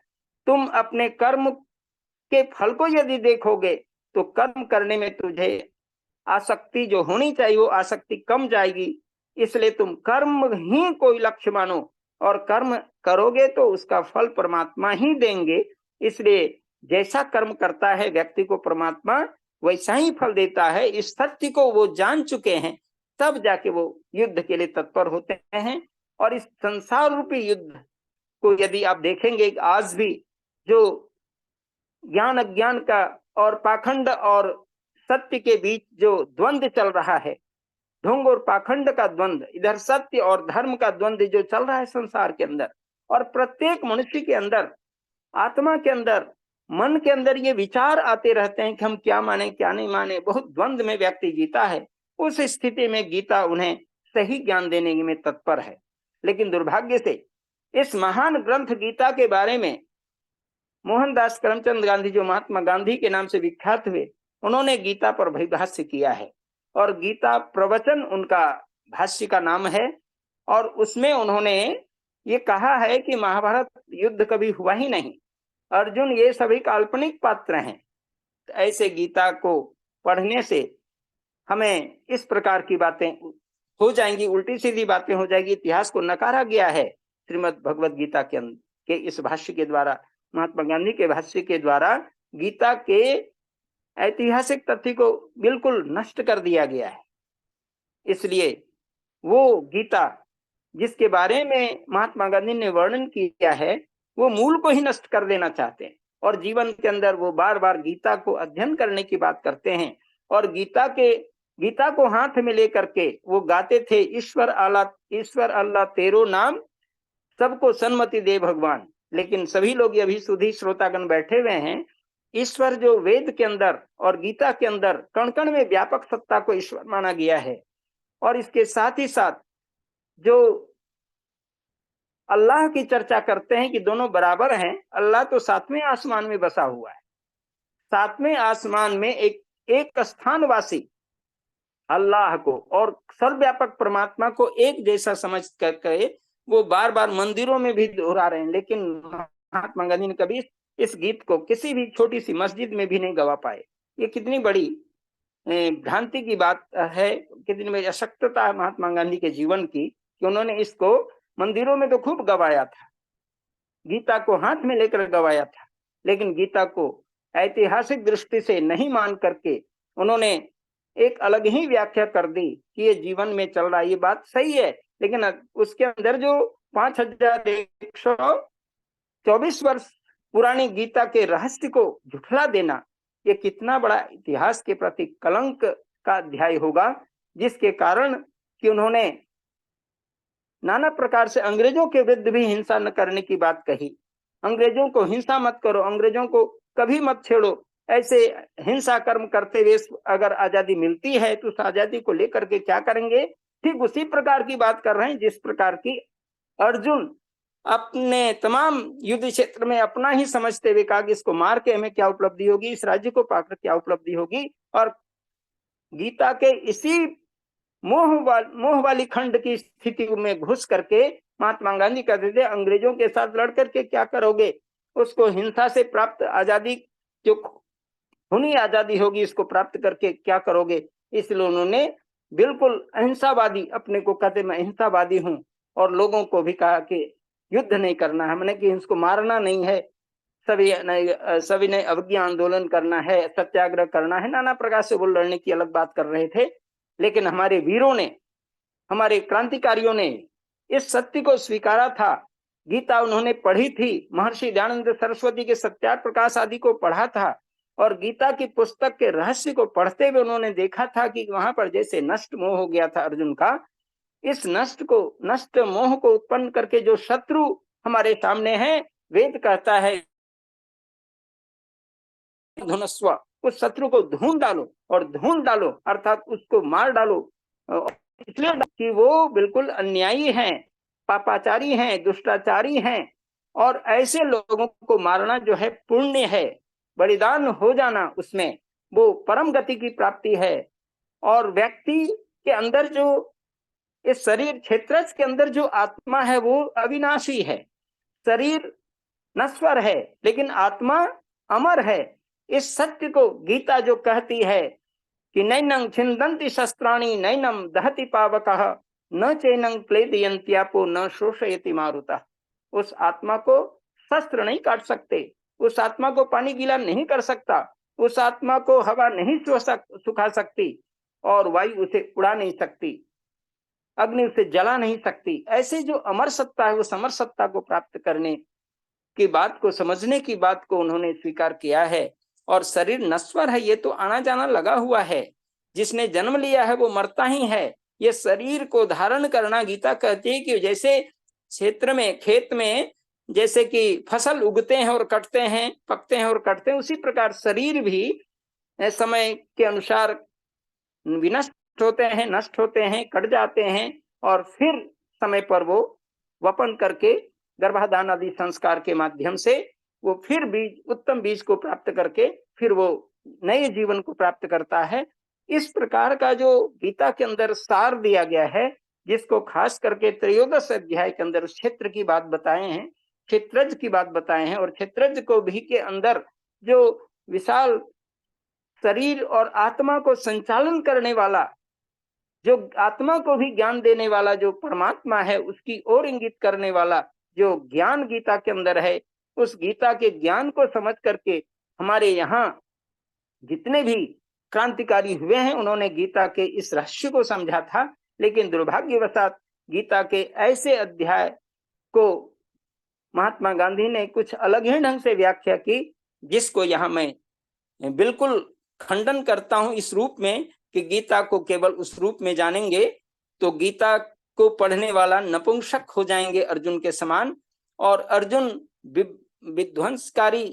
तुम अपने कर्म के फल को यदि देखोगे तो कर्म करने में तुझे आसक्ति जो होनी चाहिए वो आसक्ति कम जाएगी। इसलिए तुम कर्म ही कोई लक्ष्य मानो, और कर्म करोगे तो उसका फल परमात्मा ही देंगे। इसलिए जैसा कर्म करता है व्यक्ति को परमात्मा वैसा ही फल देता है। इस सत्य को वो जान चुके हैं, तब जाके वो युद्ध के लिए तत्पर होते हैं। और इस संसार रूपी युद्ध को यदि आप देखेंगे, आज भी जो ज्ञान अज्ञान का और पाखंड और सत्य के बीच जो द्वंद्व चल रहा है, ढोंग और पाखंड का द्वंद्व, इधर सत्य और धर्म का द्वंद्व जो चल रहा है संसार के अंदर, और प्रत्येक मनुष्य के अंदर, आत्मा के अंदर, मन के अंदर ये विचार आते रहते हैं कि हम क्या माने क्या नहीं माने। बहुत द्वंद्व में व्यक्ति जीता है। उस स्थिति में गीता उन्हें सही ज्ञान देने में तत्पर है। लेकिन दुर्भाग्य से इस महान ग्रंथ गीता के बारे में मोहनदास करमचंद गांधी, जो महात्मा गांधी के नाम से विख्यात हुए, उन्होंने गीता पर भाष्य किया है। और गीता प्रवचन उनका भाष्य का नाम है। और उसमें उन्होंने ये कहा है कि महाभारत युद्ध कभी हुआ ही नहीं, अर्जुन ये सभी काल्पनिक पात्र हैं। ऐसे गीता को पढ़ने से हमें इस प्रकार की बातें हो जाएंगी, उल्टी सीधी बातें हो जाएगी। इतिहास को नकारा गया है श्रीमद् भगवद गीता के इस भाष्य के द्वारा, महात्मा गांधी के भाष्य के द्वारा गीता के ऐतिहासिक तथ्य को बिल्कुल नष्ट कर दिया गया है। इसलिए वो गीता जिसके बारे में महात्मा गांधी ने वर्णन किया है, वो मूल को ही नष्ट कर देना चाहते हैं। और जीवन के अंदर वो बार बार गीता को अध्ययन करने की बात करते हैं। और गीता को हाथ में लेकर के वो गाते थे, ईश्वर अल्लाह तेरो नाम, सबको सन्मति दे भगवान। लेकिन सभी लोग अभी सुधी श्रोतागण बैठे हुए हैं, ईश्वर जो वेद के अंदर और गीता के अंदर कण कण में व्यापक सत्ता को ईश्वर माना गया है। और इसके साथ ही साथ जो अल्लाह की चर्चा करते हैं कि दोनों बराबर हैं, अल्लाह तो 7वें आसमान में बसा हुआ है। 7वें आसमान में एक स्थानवासी अल्लाह को और सर्वव्यापक परमात्मा को एक जैसा समझ करके वो बार बार मंदिरों में भी दोहरा रहे हैं। लेकिन महात्मा गांधी ने कभी इस गीत को किसी भी छोटी सी मस्जिद में भी नहीं गवा पाए। ये कितनी बड़ी भ्रांति की बात है, कितनी बड़ी अशक्तता है महात्मा गांधी के जीवन की, कि उन्होंने इसको मंदिरों में तो खूब गवाया था, गीता को हाथ में लेकर गवाया था, लेकिन गीता को ऐतिहासिक दृष्टि से नहीं मान करके उन्होंने एक अलग ही व्याख्या कर दी कि ये जीवन में चल रहा है। ये बात सही है, लेकिन उसके अंदर जो 5124 वर्ष पुरानी गीता के रहस्य को झुठला देना, ये कितना बड़ा इतिहास के प्रति कलंक का अध्याय होगा, जिसके कारण कि उन्होंने नाना प्रकार से अंग्रेजों के विरुद्ध भी हिंसा न करने की बात कही। अंग्रेजों को हिंसा मत करो, अंग्रेजों को कभी मत छेड़ो, ऐसे हिंसा कर्म करते हुए अगर आजादी मिलती है तो उस आजादी को लेकर के क्या करेंगे। ठीक उसी प्रकार की बात कर रहे हैं जिस प्रकार की अर्जुन अपने तमाम युद्ध क्षेत्र में अपना ही समझते हुए कहा कि इसको मार के हमें क्या उपलब्धि होगी, इस राज्य को पाकर क्या उपलब्धि होगी। और गीता के इसी मोह वाली खंड की स्थिति में घुस करके महात्मा गांधी कहते थे अंग्रेजों के साथ लड़ करके क्या करोगे, उसको हिंसा से प्राप्त आजादी, जो खूनी आजादी होगी, इसको प्राप्त करके क्या करोगे। इसलिए उन्होंने बिल्कुल अहिंसावादी, अपने को कहते मैं अहिंसावादी हूं, और लोगों को भी कहा कि युद्ध नहीं करना है, मैंने कि इसको मारना नहीं है, सभी ने अवज्ञा आंदोलन करना है, सत्याग्रह करना है, नाना प्रकार से वो लड़ने की अलग बात कर रहे थे। लेकिन हमारे वीरों ने, हमारे क्रांतिकारियों ने इस सत्य को स्वीकारा था। गीता उन्होंने पढ़ी थी, महर्षि दयानंद सरस्वती के सत्यार्थ प्रकाश आदि को पढ़ा था, और गीता की पुस्तक के रहस्य को पढ़ते हुए उन्होंने देखा था कि वहां पर जैसे नष्ट मोह हो गया था अर्जुन का, इस नष्ट मोह को उत्पन्न करके जो शत्रु हमारे सामने है, वेद कहता है धनुष्व, उस शत्रु को ढूंढ डालो, और ढूंढ डालो अर्थात उसको मार डालो, इसलिए कि वो बिल्कुल अन्यायी हैं, पापाचारी हैं, दुष्टाचारी हैं, और ऐसे लोगों को मारना जो है पुण्य है, बलिदान हो जाना उसमें वो परम गति की प्राप्ति है। और व्यक्ति के अंदर जो इस शरीर क्षेत्र के अंदर जो आत्मा है वो अविनाशी है, शरीर नश्वर है लेकिन आत्मा अमर है। इस सत्य को गीता जो कहती है कि नैनं छिन्दन्ति शस्त्राणि नैनं दहति पावकः न चैनं क्लेदयन्त्यापो न शोषयति मारुतः, उस आत्मा को शस्त्र नहीं काट सकते, उस आत्मा को पानी गीला नहीं कर सकता, उस आत्मा को हवा नहीं सुखा सकती, और वायु उसे उड़ा नहीं सकती, अग्नि उसे जला नहीं सकती। ऐसे जो अमर सत्ता है, उस अमर सत्ता को प्राप्त करने की बात को, समझने की बात को उन्होंने स्वीकार किया है। और शरीर नश्वर है, ये तो आना जाना लगा हुआ है, जिसने जन्म लिया है वो मरता ही है। ये शरीर को धारण करना, गीता कहती है कि जैसे क्षेत्र में, खेत में जैसे कि फसल उगते हैं और कटते हैं, पकते हैं और कटते हैं, उसी प्रकार शरीर भी समय के अनुसार विनष्ट होते हैं, नष्ट होते हैं, कट जाते हैं, और फिर समय पर वो वपन करके गर्भाधान आदि संस्कार के माध्यम से वो फिर बीज, उत्तम बीज को प्राप्त करके फिर वो नए जीवन को प्राप्त करता है। इस प्रकार का जो गीता के अंदर सार दिया गया है, जिसको खास करके त्रयोदश अध्याय के अंदर उस क्षेत्र की बात बताए हैं, क्षेत्रज की बात बताए हैं, और क्षेत्रज को भी के अंदर जो विशाल शरीर और आत्मा को संचालन करने वाला, जो आत्मा को भी ज्ञान देने वाला जो परमात्मा है, उसकी ओर इंगित करने वाला जो ज्ञान गीता के अंदर है, उस गीता के ज्ञान को समझ करके हमारे यहाँ जितने भी क्रांतिकारी हुए हैं, उन्होंने गीता के इस रहस्य को समझा था। लेकिन दुर्भाग्यवशात गीता के ऐसे अध्याय को महात्मा गांधी ने कुछ अलग ही ढंग से व्याख्या की, जिसको यहाँ मैं बिल्कुल खंडन करता हूं इस रूप में कि गीता को केवल उस रूप में जानेंगे तो गीता को पढ़ने वाला नपुंसक हो जाएंगे अर्जुन के समान, और अर्जुन विध्वंसकारी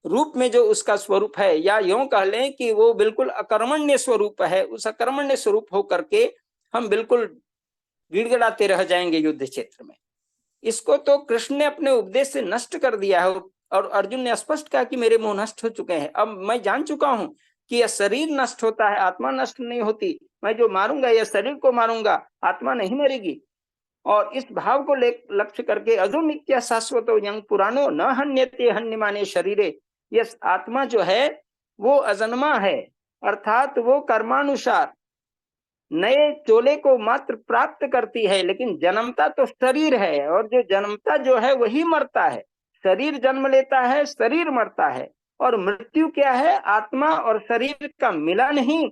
रूप में जो उसका स्वरूप है, या यूं कह लें कि वो बिल्कुल अकर्मण्य स्वरूप है, उस अकर्मण्य स्वरूप होकर के हम बिल्कुल गिड़गिड़ाते रह जाएंगे युद्ध क्षेत्र में। इसको तो कृष्ण ने अपने उपदेश से नष्ट कर दिया है, और अर्जुन ने स्पष्ट कहा कि मेरे मोह नष्ट हो चुके हैं, अब मैं जान चुका हूं कि यह शरीर नष्ट होता है, आत्मा नष्ट नहीं होती, मैं जो मारूंगा यह शरीर को मारूंगा, आत्मा नहीं मरेगी। और इस भाव को लक्ष्य करके अजो नित्य शाश्वतो यं पुराणो न हन्यते हन्यमाने शरीरे, यह आत्मा जो है वो अजन्मा है, अर्थात वो कर्मानुसार नए चोले को मात्र प्राप्त करती है, लेकिन जन्मता तो शरीर है, और जो जन्मता जो है वही मरता है। शरीर जन्म लेता है, शरीर मरता है, और मृत्यु क्या है, आत्मा और शरीर का मिलन ही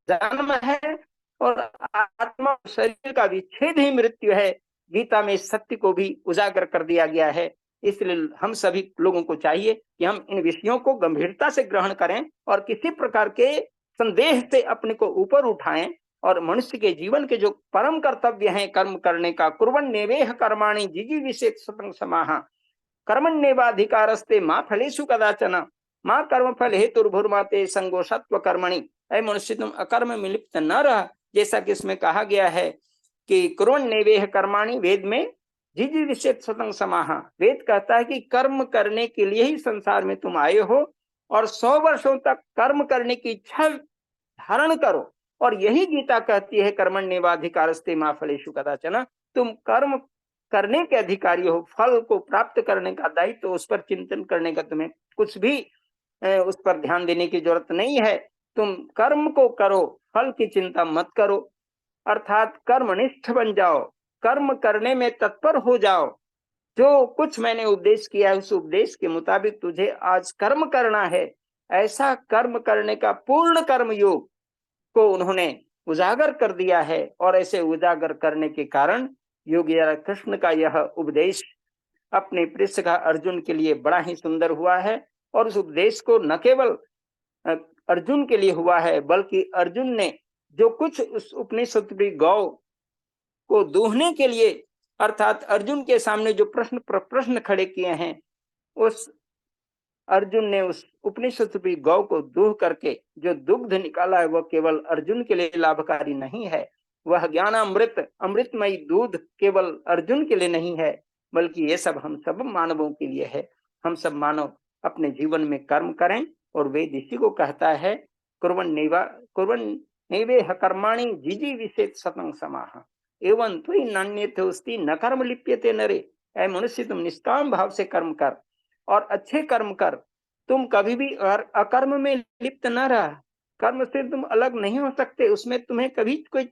जन्म है, और आत्मा और शरीर का विच्छेद ही मृत्यु है। गीता में इस सत्य को भी उजागर कर दिया गया है। इसलिए हम सभी लोगों को चाहिए कि हम इन विषयों को गंभीरता से ग्रहण करें और किसी प्रकार के संदेह से अपने को ऊपर उठाएं और मनुष्य के जीवन के जो परम कर्तव्य हैं कर्म करने का, कुर्वन्नेवेह कर्माणि जिजीविषेत् शतं समाः कर्मण्येवाधिकारस्ते मा फलेषु कदाचन माँ कर्म फल हेतुर्भुर्माते संगो सत्व कर्मणि। ऐ मनुष्य तुम अकर्म में लिप्त न रह, जैसा कि इसमें कहा गया है कि कुर्वन्नेवेह कर्माणि, वेद में जिजीविषेत् शतं समाः, वेद कहता है कि कर्म करने के लिए ही संसार में तुम आए हो और 100 वर्षों तक कर्म करने की इच्छा धारण करो। और यही गीता कहती है कर्मण्येवाधिकारस्ते मा फलेषु कदाचन, तुम कर्म करने के अधिकारी हो, फल को प्राप्त करने का दायित्व, तो उस पर चिंतन करने का तुम्हें कुछ भी उस पर ध्यान देने की जरूरत नहीं है। तुम कर्म को करो, फल की चिंता मत करो, अर्थात कर्मनिष्ठ बन जाओ, कर्म करने में तत्पर हो जाओ। जो कुछ मैंने उपदेश किया है उस उपदेश के मुताबिक तुझे आज कर्म करना है, ऐसा कर्म करने का पूर्ण कर्म योग को उन्होंने उजागर कर दिया है। और ऐसे उजागर करने के कारण योगी कृष्ण का यह उपदेश अपने पृष्ठ अर्जुन के लिए बड़ा ही सुंदर हुआ है। और उस उपदेश को न केवल अर्जुन के लिए हुआ है, बल्कि अर्जुन ने जो कुछ उस उपनिषद गौ को दूहने के लिए, अर्थात अर्जुन के सामने जो प्रश्न खड़े किए हैं, उस अर्जुन ने उस उपनिषद गौ को दूह करके जो दुग्ध निकाला है, वह केवल अर्जुन के लिए लाभकारी नहीं है। वह ज्ञानामृत, अमृतमयी दूध केवल अर्जुन के लिए नहीं है, बल्कि ये सब हम सब मानवों के लिए है। हम सब मानव अपने जीवन में कर्म करें, और वेद इसी को कहता है कुर्वन्नेवेह कर्माणि जिजीविषेत् शतं समाः एवं त्वयि नान्यथोस्ति न कर्म लिप्यते नरे। ऐ मनुष्य तुम निष्काम भाव से कर्म कर और अच्छे कर्म कर, तुम कभी भी अकर्म में लिप्त न रह। कर्म से तुम अलग नहीं हो सकते, उसमें तुम्हें कभी कोई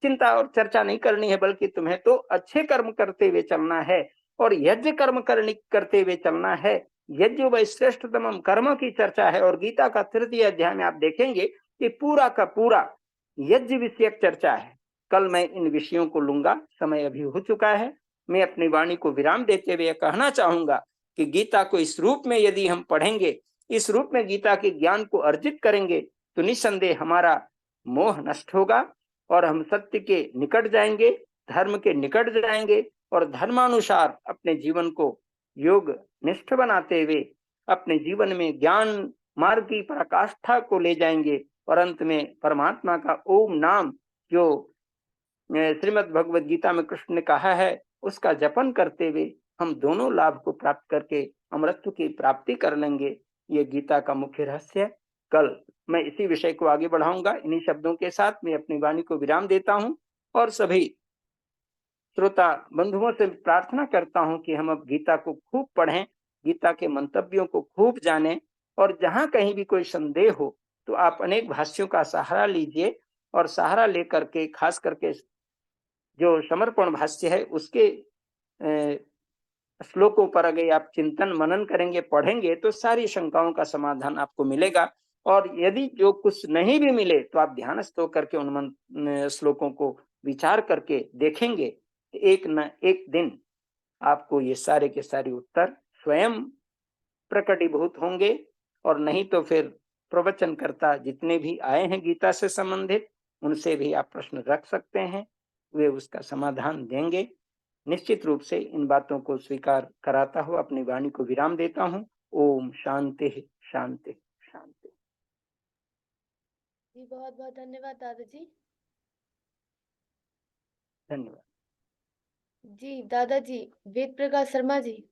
चिंता और चर्चा नहीं करनी है, बल्कि तुम्हें तो अच्छे कर्म करते हुए चलना है और यज्ञ कर्म करते हुए चलना है। यज्ञ व श्रेष्ठतम कर्म की चर्चा है, और गीता का 3य अध्याय में आप देखेंगे कि पूरा का पूरा यज्ञ विषयक चर्चा है। कल मैं इन विषयों को लूंगा, समय अभी हो चुका है। मैं अपनी वाणी को विराम देते हुए कहना चाहूंगा कि गीता को इस रूप में यदि हम पढ़ेंगे, इस रूप में गीता के ज्ञान को अर्जित करेंगे, तो निस्संदेह हमारा मोह नष्ट होगा और हम सत्य के निकट जाएंगे, धर्म के निकट जाएंगे और धर्मानुसार अपने जीवन को योग निष्ठ बनाते हुए अपने जीवन में ज्ञान मार्ग की पराकाष्ठा को ले जाएंगे। और अंत में परमात्मा का ओम नाम, जो श्रीमद् भगवद गीता में कृष्ण ने कहा है, उसका जपन करते हुए हम दोनों लाभ को प्राप्त करके अमरत्व की प्राप्ति कर लेंगे। ये गीता का मुख्य रहस्य है। कल मैं इसी विषय को आगे बढ़ाऊंगा। इन्हीं शब्दों के साथ मैं अपनी वाणी को विराम देता हूं और सभी श्रोता बंधुओं से प्रार्थना करता हूं कि हम अब गीता को खूब पढ़ें, गीता के मंतव्यों को खूब जानें, और जहां कहीं भी कोई संदेह हो तो आप अनेक भाष्यों का सहारा लीजिए, और सहारा लेकर के खास करके जो समर्पण भाष्य है उसके श्लोकों पर अगर आप चिंतन मनन करेंगे, पढ़ेंगे, तो सारी शंकाओं का समाधान आपको मिलेगा। और यदि जो कुछ नहीं भी मिले तो आप ध्यानस्थ होकर के उन श्लोकों को विचार करके देखेंगे, एक न एक दिन आपको ये सारे के सारे उत्तर स्वयं प्रकटीभूत होंगे। और नहीं तो फिर प्रवचनकर्ता जितने भी आए हैं गीता से संबंधित, उनसे भी आप प्रश्न रख सकते हैं, वे उसका समाधान देंगे। निश्चित रूप से इन बातों को स्वीकार कराता हुआ अपनी वाणी को विराम देता हूँ। ओम शांति शांति शांति। जी बहुत बहुत धन्यवाद दादाजी। धन्यवाद जी दादाजी। वेद प्रकाश शर्मा जी।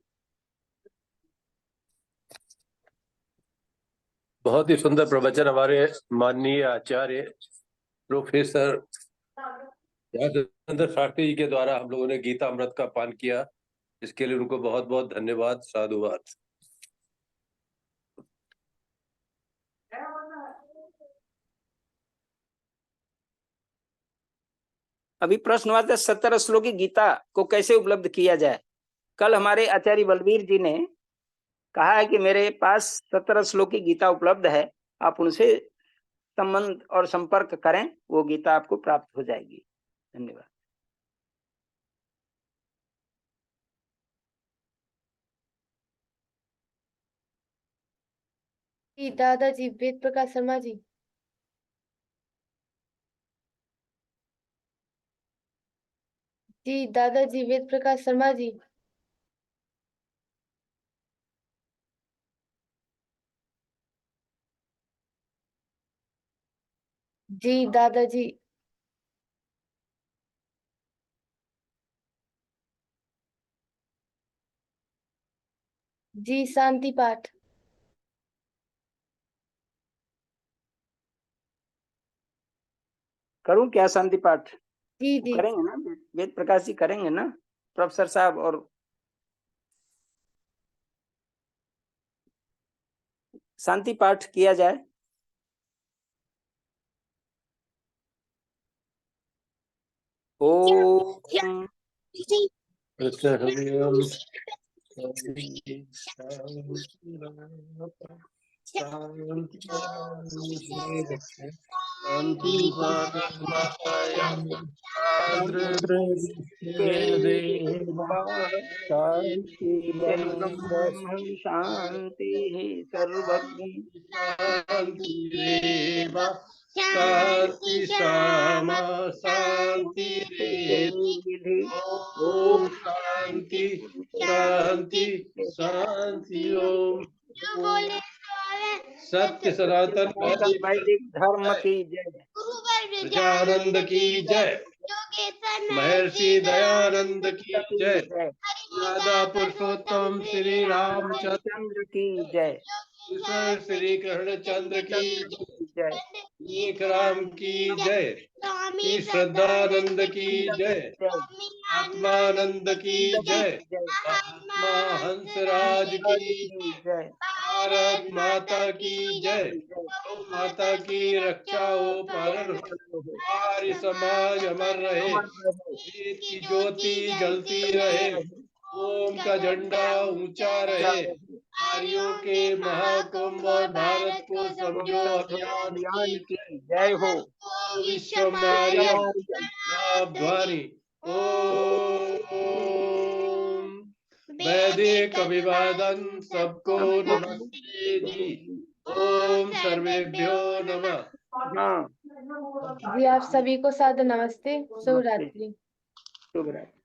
बहुत ही सुंदर प्रवचन हमारे माननीय आचार्य प्रोफेसर चंद्र शास्त्री जी के द्वारा हम लोगों ने गीता अमृत का पान किया। इसके लिए उनको बहुत बहुत धन्यवाद, साधुवाद। अभी प्रश्न हुआ था 17 श्लोकी गीता को कैसे उपलब्ध किया जाए। कल हमारे आचार्य बलबीर जी ने कहा है कि मेरे पास 17 श्लोकी गीता उपलब्ध है, आप उनसे संबंध और संपर्क करें, वो गीता आपको प्राप्त हो जाएगी। धन्यवाद। जी दादाजी वेद प्रकाश शर्मा जी। जी दादाजी वेद प्रकाश शर्मा जी। जी दादाजी। जी शांति पाठ। करूं क्या शांति पाठ? जी जी करेंगे ना, वेद प्रकाश जी करेंगे ना प्रोफेसर साहब? और शांति पाठ किया जाए। ओम ब्रह्म शांति सर्वज्ञ शांति श्यामा शांति विधि। ओम शांति शांति शांति ओम। सत्य सनातन वैदिक धर्म की जय। प्रजानंद की जय। महर्षि दयानंद की जय। राधा पुरुषोत्तम श्री रामचंद्र चंद्र की जय। ईश्वर श्री कृष्णचंद्र की जय। एक राम की जय। श्री श्रद्धानंद की जय। आत्मानंद की जय। महात्मा हंसराज की जय। भारत माता की जय। गौ माता की रक्षा हो, पालन हो, हमारी समाज अमर रहे, वेद की ज्योति जलती रहे, ओम का झंडा ऊंचा रहे, आर्यों के महाकुंभ और भारत को समझो अभियान की जय हो। विश्व ध्वनि ओम। वैदिक अभिवादन सबको नमस्ते जी। ओम सर्वेभ्यो नमः। हाँ जी आप सभी को सादर नमस्ते। शुभ रात्रि। शुभ रात्रि।